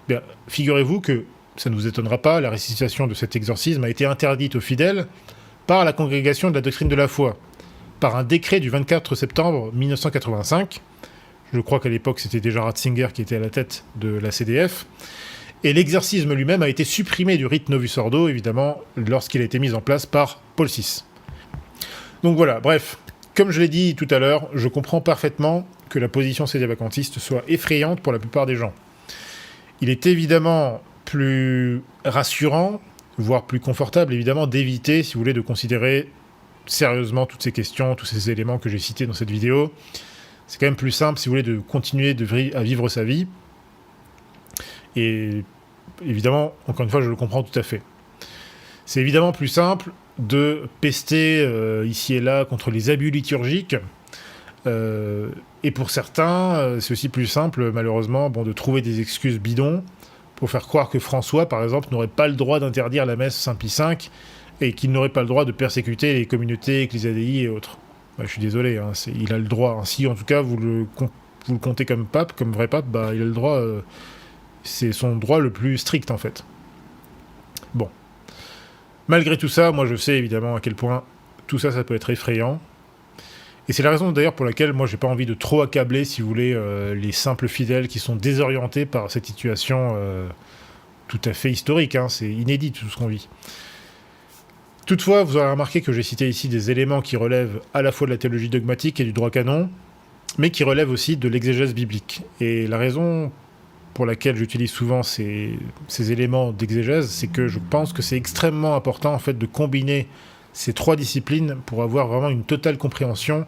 Speaker 1: Bien, figurez-vous que, ça ne vous étonnera pas, la récitation de cet exorcisme a été interdite aux fidèles par la Congrégation de la doctrine de la foi, par un décret du 24 septembre 1985. Je crois qu'à l'époque, c'était déjà Ratzinger qui était à la tête de la CDF. Et l'exorcisme lui-même a été supprimé du rite Novus Ordo, évidemment, lorsqu'il a été mis en place par Paul VI. Donc voilà, bref, comme je l'ai dit tout à l'heure, je comprends parfaitement que la position sédévacantiste soit effrayante pour la plupart des gens. Il est évidemment plus rassurant, voire plus confortable, évidemment, d'éviter, si vous voulez, de considérer sérieusement toutes ces questions, tous ces éléments que j'ai cités dans cette vidéo. C'est quand même plus simple, si vous voulez, de continuer à vivre sa vie. Et évidemment, encore une fois, je le comprends tout à fait. C'est évidemment plus simple de pester ici et là contre les abus liturgiques. Et pour certains, c'est aussi plus simple, malheureusement, de trouver des excuses bidons pour faire croire que François, par exemple, n'aurait pas le droit d'interdire la messe Saint-Pie V et qu'il n'aurait pas le droit de persécuter les communautés ecclésiadei et autres. Je suis désolé, il a le droit. Si, en tout cas, vous le comptez comme pape, comme vrai pape, il a le droit... c'est son droit le plus strict, en fait. Bon. Malgré tout ça, moi, je sais évidemment à quel point tout ça, ça peut être effrayant. Et c'est la raison, d'ailleurs, pour laquelle moi, j'ai pas envie de trop accabler, si vous voulez, les simples fidèles qui sont désorientés par cette situation tout à fait historique. C'est inédit, tout ce qu'on vit. Toutefois, vous aurez remarqué que j'ai cité ici des éléments qui relèvent à la fois de la théologie dogmatique et du droit canon, mais qui relèvent aussi de l'exégèse biblique. Et la raison pour laquelle j'utilise souvent ces éléments d'exégèse, c'est que je pense que c'est extrêmement important en fait de combiner ces trois disciplines pour avoir vraiment une totale compréhension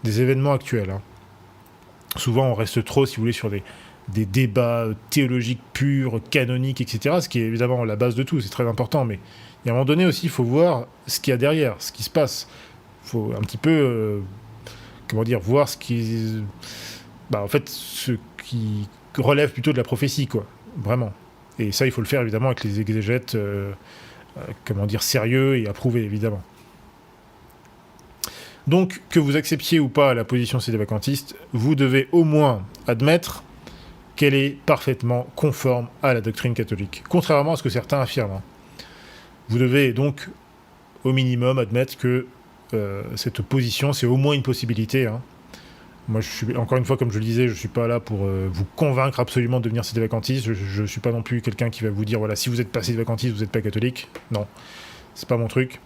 Speaker 1: des événements actuels. Souvent, on reste trop, si vous voulez, sur des débats théologiques purs, canoniques, etc., ce qui est évidemment la base de tout, c'est très important, mais à un moment donné aussi, il faut voir ce qu'il y a derrière, ce qui se passe. Il faut un petit peu, voir ce qui... en fait, ce qui relève plutôt de la prophétie, quoi, vraiment. Et ça, il faut le faire, évidemment, avec les exégètes, sérieux et approuvés, évidemment. Donc, que vous acceptiez ou pas la position sédévacantiste, vous devez au moins admettre qu'elle est parfaitement conforme à la doctrine catholique, contrairement à ce que certains affirment. Vous devez donc, au minimum, admettre que cette position, c'est au moins une possibilité. Moi, encore une fois, comme je le disais, je ne suis pas là pour vous convaincre absolument de devenir sédévacantiste. Je ne suis pas non plus quelqu'un qui va vous dire, voilà, si vous n'êtes pas sédévacantiste, vous n'êtes pas catholique. Non, c'est pas mon truc.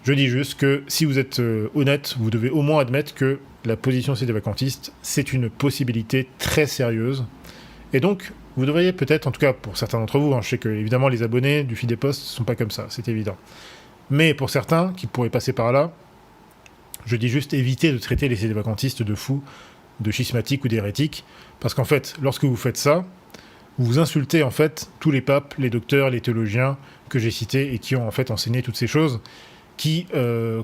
Speaker 1: Je dis juste que si vous êtes honnête, vous devez au moins admettre que la position sédévacantiste, c'est une possibilité très sérieuse. Et donc, vous devriez peut-être, en tout cas pour certains d'entre vous, je sais que évidemment les abonnés du Fidépost ne sont pas comme ça, c'est évident. Mais pour certains qui pourraient passer par là, je dis juste éviter de traiter les sédévacantistes de fous, de schismatiques ou d'hérétiques, parce qu'en fait, lorsque vous faites ça, vous insultez en fait tous les papes, les docteurs, les théologiens que j'ai cités et qui ont en fait enseigné toutes ces choses, qui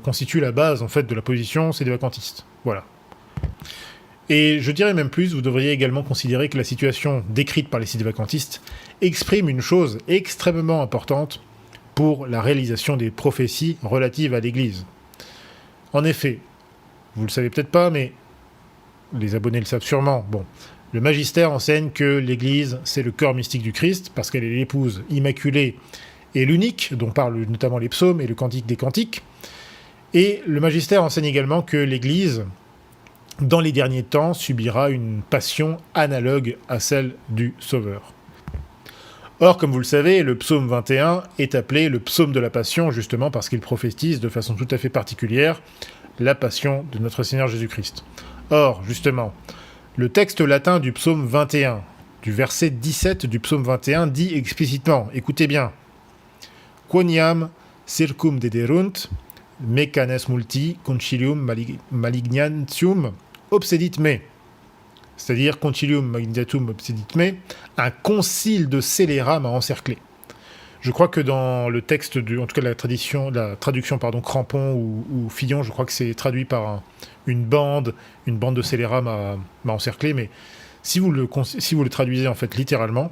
Speaker 1: constituent la base en fait de la position sédévacantiste. Voilà. Et je dirais même plus, vous devriez également considérer que la situation décrite par les sédévacantistes exprime une chose extrêmement importante pour la réalisation des prophéties relatives à l'Église. En effet, vous le savez peut-être pas, mais les abonnés le savent sûrement, le magistère enseigne que l'Église, c'est le corps mystique du Christ, parce qu'elle est l'épouse immaculée et l'unique, dont parlent notamment les psaumes et le cantique des cantiques. Et le magistère enseigne également que l'Église, dans les derniers temps, subira une passion analogue à celle du Sauveur. Or, comme vous le savez, le psaume 21 est appelé le psaume de la passion, justement parce qu'il prophétise de façon tout à fait particulière la passion de notre Seigneur Jésus-Christ. Or, justement, le texte latin du psaume 21, du verset 17 du psaume 21 dit explicitement, écoutez bien, Quoniam circum dederunt, mecanes multi concilium malignantium obsedit me. C'est-à-dire concilium malignantium obsedit me, un concile de scélérats m'a encerclé. Je crois que dans le texte, en tout cas la traduction Crampon ou Fillon, je crois que c'est traduit par une bande de scélérats m'a encerclé, mais si vous le traduisez en fait littéralement,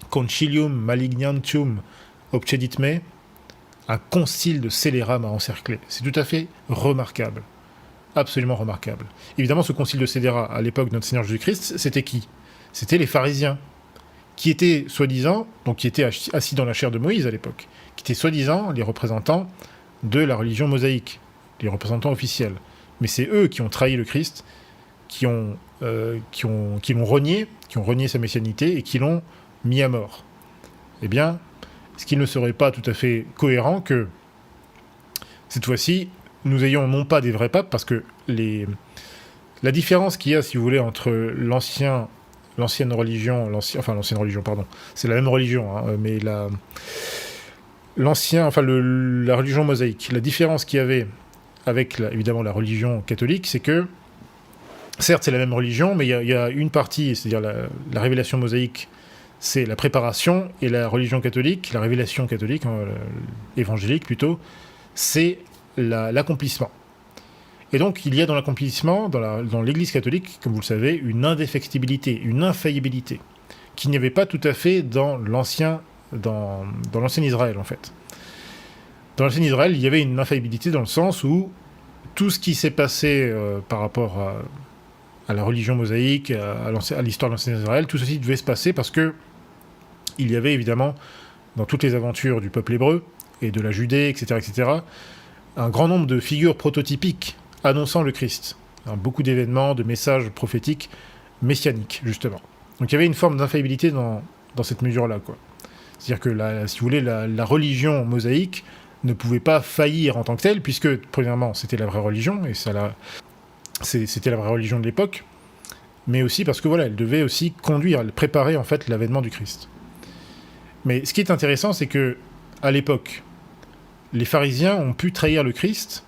Speaker 1: concilium malignantium obsedit me, un concile de scélérats m'a encerclé. C'est tout à fait remarquable. Absolument remarquable. Évidemment, ce concile de scélérats, à l'époque de notre Seigneur Jésus-Christ, c'était qui ? C'était les pharisiens, qui étaient soi-disant, donc qui étaient assis dans la chair de Moïse à l'époque, qui étaient soi-disant les représentants de la religion mosaïque, les représentants officiels. Mais c'est eux qui ont trahi le Christ, qui l'ont renié, qui ont renié sa messianité et qui l'ont mis à mort. Eh bien, est-ce qu'il ne serait pas tout à fait cohérent que, cette fois-ci, nous ayons non pas des vrais papes, parce que la différence qu'il y a, si vous voulez, entre l'ancienne religion, c'est la même religion, hein, mais la religion mosaïque, la différence qu'il y avait avec, évidemment, la religion catholique, c'est que, certes, c'est la même religion, mais il y a une partie, c'est-à-dire la révélation mosaïque, c'est la préparation, et la religion catholique, la révélation catholique, évangélique plutôt, c'est l'accomplissement. Et donc, il y a dans l'accomplissement, dans l'Église catholique, comme vous le savez, une indéfectibilité, une infaillibilité, qu'il n'y avait pas tout à fait dans l'ancien Israël, en fait. Dans l'ancien Israël, il y avait une infaillibilité dans le sens où tout ce qui s'est passé par rapport à la religion mosaïque, à l'histoire de l'ancien Israël, tout ceci devait se passer parce que il y avait évidemment, dans toutes les aventures du peuple hébreu et de la Judée, etc., un grand nombre de figures prototypiques annonçant le Christ. Beaucoup d'événements, de messages prophétiques messianiques, justement. Donc il y avait une forme d'infaillibilité dans cette mesure-là, quoi. C'est-à-dire que, si vous voulez, la religion mosaïque ne pouvait pas faillir en tant que telle, puisque, premièrement, c'était la vraie religion, et c'était la vraie religion de l'époque, mais aussi parce que, voilà, elle devait aussi préparer, en fait, l'avènement du Christ. Mais ce qui est intéressant, c'est que, à l'époque, les pharisiens ont pu trahir le Christ,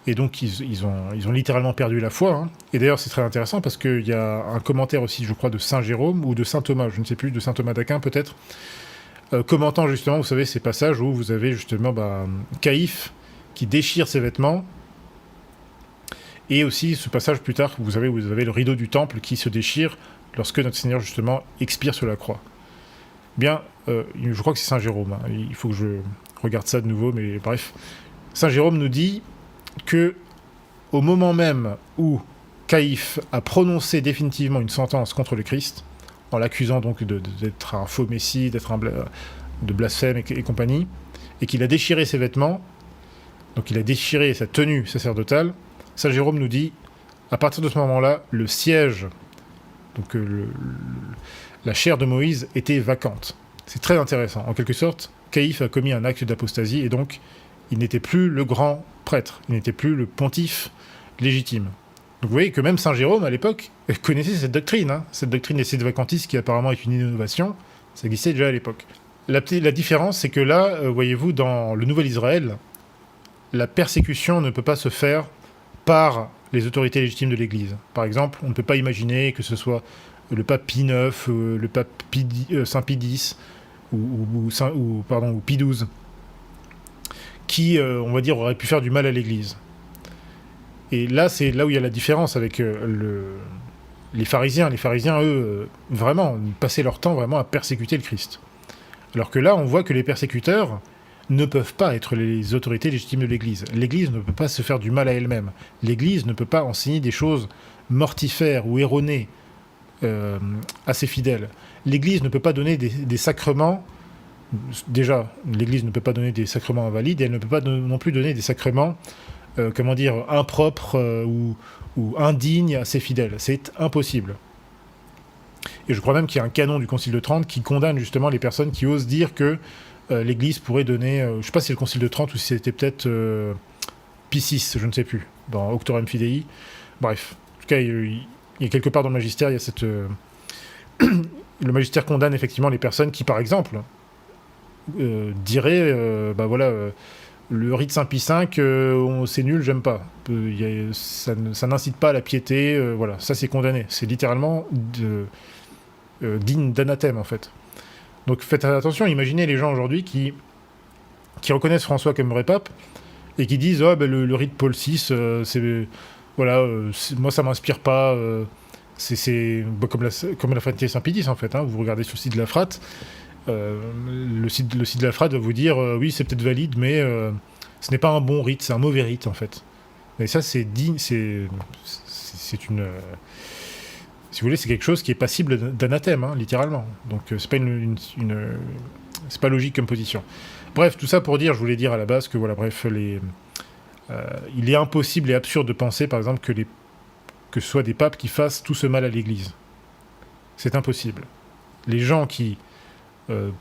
Speaker 1: et donc ils ont littéralement perdu la foi. Hein. Et d'ailleurs, c'est très intéressant parce qu'il y a un commentaire aussi, je crois, de Saint Jérôme ou de Saint Thomas, je ne sais plus, de Saint Thomas d'Aquin peut-être, commentant justement, vous savez, ces passages où vous avez justement Caïphe qui déchire ses vêtements, et aussi ce passage plus tard, vous avez le rideau du temple qui se déchire lorsque notre Seigneur justement expire sur la croix. Bien, je crois que c'est Saint Jérôme, hein. Il faut que je regarde ça de nouveau, mais bref. Saint Jérôme nous dit que au moment même où Caïphe a prononcé définitivement une sentence contre le Christ, en l'accusant donc d'être un faux messie, de blasphème et compagnie, et qu'il a déchiré ses vêtements, donc il a déchiré sa tenue sacerdotale, Saint Jérôme nous dit, à partir de ce moment-là, le siège, donc la chair de Moïse était vacante. C'est très intéressant. En quelque sorte, Caïphe a commis un acte d'apostasie, et donc il n'était plus le grand prêtre, il n'était plus le pontife légitime. Donc vous voyez que même Saint Jérôme, à l'époque, connaissait cette doctrine, hein, cette doctrine des sédévacantistes qui apparemment est une innovation, ça existait déjà à l'époque. La différence, c'est que là, voyez-vous, dans le Nouvel Israël, la persécution ne peut pas se faire par les autorités légitimes de l'Église. Par exemple, on ne peut pas imaginer que ce soit le pape Pie IX, le pape Saint Pie X, ou Pie XII, qui, on va dire, aurait pu faire du mal à l'Église. Et là, c'est là où il y a la différence avec les pharisiens. Les pharisiens, eux, vraiment, passaient leur temps vraiment à persécuter le Christ. Alors que là, on voit que les persécuteurs ne peuvent pas être les autorités légitimes de l'Église. L'Église ne peut pas se faire du mal à elle-même. L'Église ne peut pas enseigner des choses mortifères ou erronées à ses fidèles. L'Église ne peut pas donner des sacrements. Déjà, l'Église ne peut pas donner des sacrements invalides, et elle ne peut pas non plus donner des sacrements impropres ou indignes à ses fidèles. C'est impossible. Et je crois même qu'il y a un canon du Concile de Trente qui condamne justement les personnes qui osent dire que l'Église pourrait donner, je ne sais pas si c'est le Concile de Trente ou si c'était peut-être Pie VI, je ne sais plus, dans Auctorem Fidei. Bref, en tout cas, il y a quelque part dans le magistère, il y a le magistère condamne effectivement les personnes qui, par exemple, diraient, le rite Saint-Pie V, c'est nul, j'aime pas. Ça n'incite pas à la piété, voilà, ça c'est condamné. C'est littéralement digne d'anathème, en fait. Donc faites attention, imaginez les gens aujourd'hui qui reconnaissent François comme vrai pape, et qui disent le rite Paul VI, moi ça m'inspire pas, c'est comme la fraternité Saint-Pie X, en fait, hein. Vous regardez sur le site de la Frat, le site de la Frat va vous dire oui, c'est peut-être valide, mais ce n'est pas un bon rite, c'est un mauvais rite, en fait. Et ça, c'est une si vous voulez, c'est quelque chose qui est passible d'anathème, hein, littéralement. Donc c'est pas c'est pas logique comme position. Bref, tout ça pour dire, je voulais dire à la base que voilà, bref, il est impossible et absurde de penser, par exemple, que ce soit des papes qui fassent tout ce mal à l'Église. C'est impossible. Les gens qui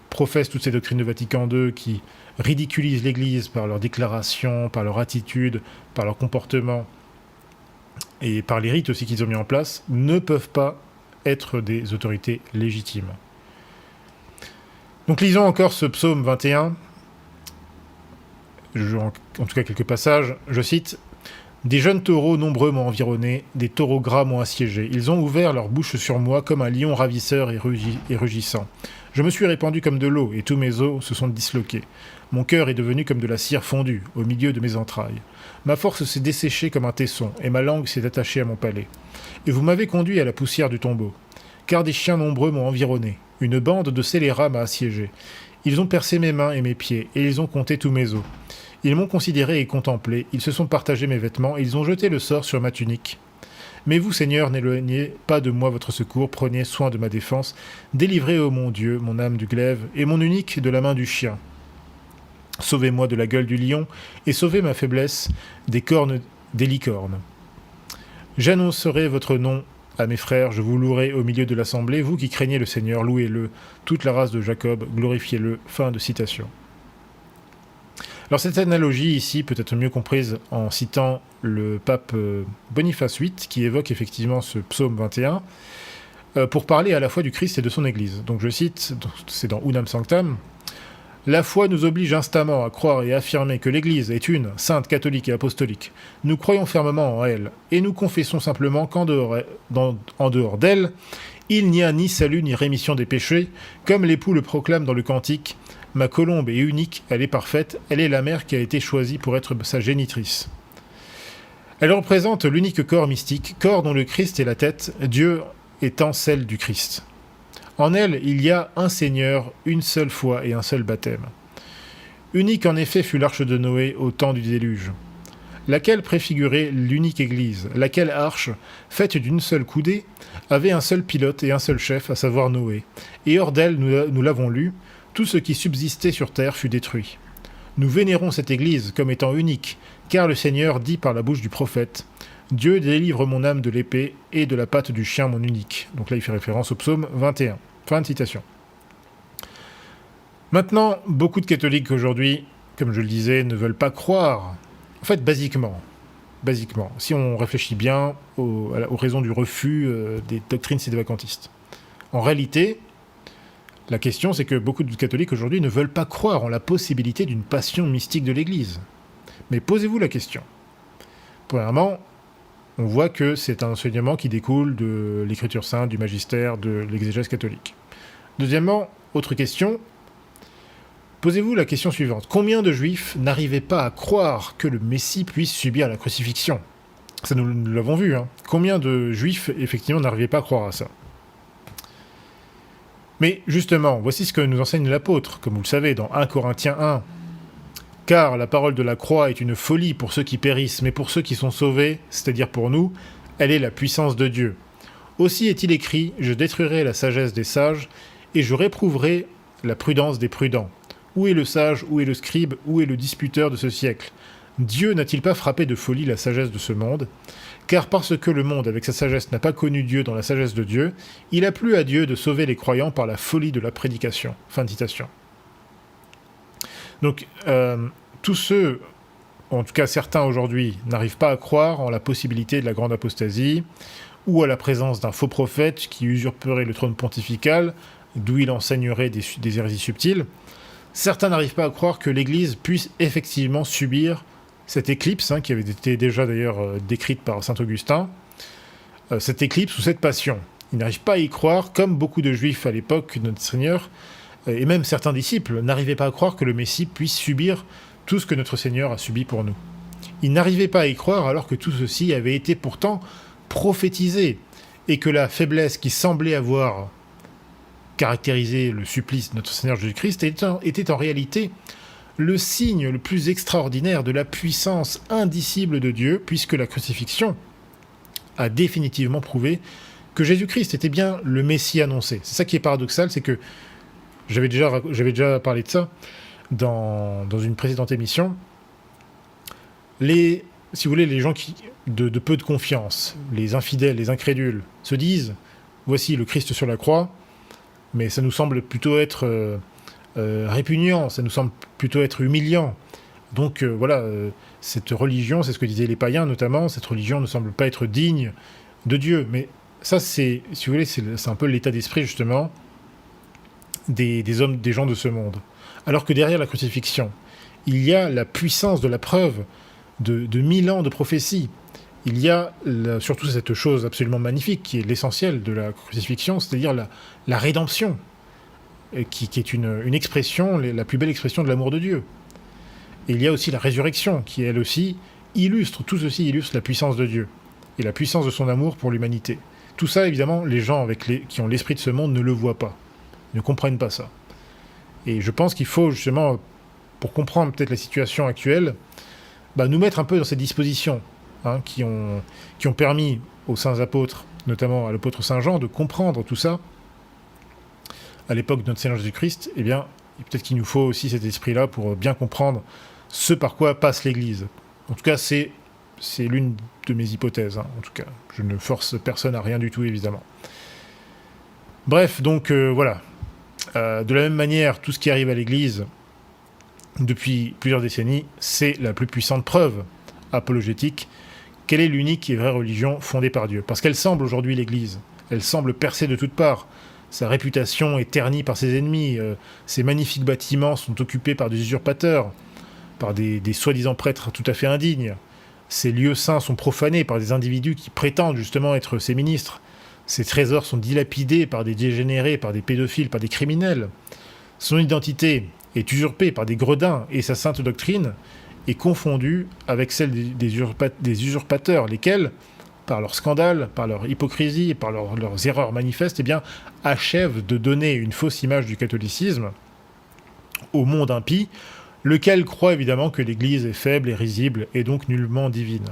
Speaker 1: professent toutes ces doctrines de Vatican II, qui ridiculisent l'Église par leurs déclarations, par leur attitude, par leur comportement, et par les rites aussi qu'ils ont mis en place, ne peuvent pas être des autorités légitimes. Donc lisons encore ce psaume 21, en tout cas quelques passages, je cite « Des jeunes taureaux nombreux m'ont environné, des taureaux gras m'ont assiégé. Ils ont ouvert leur bouche sur moi comme un lion ravisseur et rugissant. Je me suis répandu comme de l'eau, et tous mes os se sont disloqués. Mon cœur est devenu comme de la cire fondue, au milieu de mes entrailles. Ma force s'est desséchée comme un tesson, et ma langue s'est attachée à mon palais. Et vous m'avez conduit à la poussière du tombeau. Car des chiens nombreux m'ont environné. Une bande de scélérats m'a assiégé. Ils ont percé mes mains et mes pieds, et ils ont compté tous mes os. Ils m'ont considéré et contemplé, ils se sont partagés mes vêtements, ils ont jeté le sort sur ma tunique. Mais vous, Seigneur, n'éloignez pas de moi votre secours, prenez soin de ma défense. Délivrez, ô mon Dieu, mon âme du glaive, et mon unique de la main du chien. Sauvez-moi de la gueule du lion, et sauvez ma faiblesse des cornes des licornes. J'annoncerai votre nom à mes frères, je vous louerai au milieu de l'assemblée, vous qui craignez le Seigneur, louez-le, toute la race de Jacob, glorifiez-le. » Fin de citation. Alors cette analogie ici peut être mieux comprise en citant le pape Boniface VIII, qui évoque effectivement ce psaume 21, pour parler à la fois du Christ et de son Église. Donc je cite, c'est dans Unam Sanctam, « La foi nous oblige instamment à croire et à affirmer que l'Église est une, sainte, catholique et apostolique. Nous croyons fermement en elle, et nous confessons simplement qu'en dehors d'elle, il n'y a ni salut ni rémission des péchés, comme l'époux le proclame dans le cantique. Ma colombe est unique, elle est parfaite, elle est la mère qui a été choisie pour être sa génitrice. » Elle représente l'unique corps mystique, corps dont le Christ est la tête, Dieu étant celle du Christ. En elle, il y a un Seigneur, une seule foi et un seul baptême. Unique en effet fut l'arche de Noé au temps du déluge, laquelle préfigurait l'unique Église, laquelle arche, faite d'une seule coudée, avait un seul pilote et un seul chef, à savoir Noé. Et hors d'elle, nous l'avons lu, tout ce qui subsistait sur terre fut détruit. Nous vénérons cette Église comme étant unique, car le Seigneur dit par la bouche du prophète « Dieu délivre mon âme de l'épée et de la patte du chien mon unique. » Donc là, il fait référence au psaume 21. Fin de citation. Maintenant, beaucoup de catholiques aujourd'hui, comme je le disais, ne veulent pas croire. En fait, basiquement, si on réfléchit bien aux raisons du refus des doctrines sédévacantistes. En réalité, la question, c'est que beaucoup de catholiques aujourd'hui ne veulent pas croire en la possibilité d'une passion mystique de l'Église. Mais posez-vous la question. Premièrement, on voit que c'est un enseignement qui découle de l'Écriture sainte, du magistère, de l'exégèse catholique. Deuxièmement, autre question, posez-vous la question suivante. Combien de juifs n'arrivaient pas à croire que le Messie puisse subir la crucifixion ? Ça, nous l'avons vu, hein. Combien de juifs, effectivement, n'arrivaient pas à croire à ça ? Mais justement, voici ce que nous enseigne l'apôtre, comme vous le savez, dans 1 Corinthiens 1. « Car la parole de la croix est une folie pour ceux qui périssent, mais pour ceux qui sont sauvés, c'est-à-dire pour nous, elle est la puissance de Dieu. Aussi est-il écrit, je détruirai la sagesse des sages, et je réprouverai la prudence des prudents. Où est le sage, où est le scribe, où est le disputeur de ce siècle ? Dieu n'a-t-il pas frappé de folie la sagesse de ce monde ? Car parce que le monde, avec sa sagesse, n'a pas connu Dieu dans la sagesse de Dieu, il a plu à Dieu de sauver les croyants par la folie de la prédication. » Fin de citation. Donc, tous ceux, en tout cas certains aujourd'hui, n'arrivent pas à croire en la possibilité de la grande apostasie, ou à la présence d'un faux prophète qui usurperait le trône pontifical, d'où il enseignerait des hérésies subtiles, certains n'arrivent pas à croire que l'Église puisse effectivement subir cette éclipse, qui avait été déjà d'ailleurs décrite par saint Augustin, cette éclipse ou cette passion. Ils n'arrivent pas à y croire, comme beaucoup de juifs à l'époque, notre Seigneur, et même certains disciples, n'arrivaient pas à croire que le Messie puisse subir tout ce que notre Seigneur a subi pour nous. Ils n'arrivaient pas à y croire alors que tout ceci avait été pourtant prophétisé, et que la faiblesse qui semblait avoir caractérisé le supplice de notre Seigneur Jésus-Christ était en réalité le signe le plus extraordinaire de la puissance indicible de Dieu, puisque la crucifixion a définitivement prouvé que Jésus-Christ était bien le Messie annoncé. C'est ça qui est paradoxal, c'est que j'avais déjà parlé de ça dans une précédente émission. Si vous voulez, les gens de peu de confiance, les infidèles, les incrédules, se disent « Voici le Christ sur la croix », mais ça nous semble plutôt être répugnant, ça nous semble plutôt être humiliant. Donc cette religion, c'est ce que disaient les païens notamment, cette religion ne semble pas être digne de Dieu. Mais ça, si vous voulez, c'est un peu l'état d'esprit justement des gens de ce monde. Alors que derrière la crucifixion, il y a la puissance de la preuve de 1000 ans de prophétie. Il y a surtout cette chose absolument magnifique qui est l'essentiel de la crucifixion, c'est-à-dire la rédemption, qui est une expression, la plus belle expression de l'amour de Dieu. Et il y a aussi la résurrection, qui elle aussi tout ceci illustre la puissance de Dieu, et la puissance de son amour pour l'humanité. Tout ça, évidemment, les gens qui ont l'esprit de ce monde ne le voient pas, ne comprennent pas ça. Et je pense qu'il faut justement, pour comprendre peut-être la situation actuelle, nous mettre un peu dans ces dispositions, qui ont permis aux saints apôtres, notamment à l'apôtre Saint Jean, de comprendre tout ça. À l'époque de notre Seigneur Jésus-Christ, peut-être qu'il nous faut aussi cet esprit-là pour bien comprendre ce par quoi passe l'Église. En tout cas, c'est l'une de mes hypothèses. En tout cas, je ne force personne à rien du tout, évidemment. Bref, donc voilà. De la même manière, tout ce qui arrive à l'Église depuis plusieurs décennies, c'est la plus puissante preuve apologétique quelle est l'unique et vraie religion fondée par Dieu. Parce qu'elle semble aujourd'hui l'Église, elle semble percée de toutes parts. Sa réputation est ternie par ses ennemis, ses magnifiques bâtiments sont occupés par des usurpateurs, par des soi-disant prêtres tout à fait indignes. Ses lieux saints sont profanés par des individus qui prétendent justement être ses ministres. Ses trésors sont dilapidés par des dégénérés, par des pédophiles, par des criminels. Son identité est usurpée par des gredins et sa sainte doctrine est confondue avec celle des usurpateurs, lesquels, par leur scandale, par leur hypocrisie, par leurs erreurs manifestes, achèvent de donner une fausse image du catholicisme au monde impie, lequel croit évidemment que l'Église est faible et risible et donc nullement divine.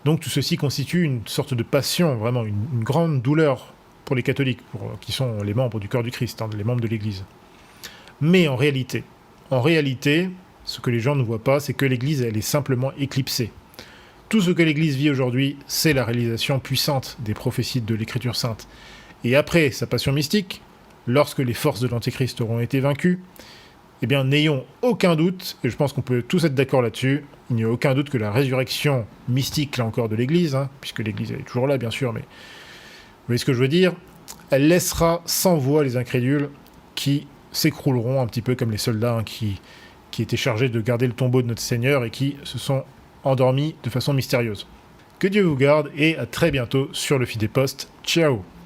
Speaker 1: Donc tout ceci constitue une sorte de passion, vraiment une grande douleur pour les catholiques, qui sont les membres du corps du Christ, les membres de l'Église. Mais en réalité, ce que les gens ne voient pas, c'est que l'Église, elle est simplement éclipsée. Tout ce que l'Église vit aujourd'hui, c'est la réalisation puissante des prophéties de l'Écriture sainte. Et après sa passion mystique, lorsque les forces de l'Antéchrist auront été vaincues, n'ayons aucun doute, et je pense qu'on peut tous être d'accord là-dessus, il n'y a aucun doute que la résurrection mystique, là encore, de l'Église, puisque l'Église elle est toujours là, bien sûr, mais vous voyez ce que je veux dire, elle laissera sans voix les incrédules qui s'écrouleront un petit peu comme les soldats qui étaient chargés de garder le tombeau de notre Seigneur et qui se sont endormis de façon mystérieuse. Que Dieu vous garde et à très bientôt sur le Feed des Postes. Ciao!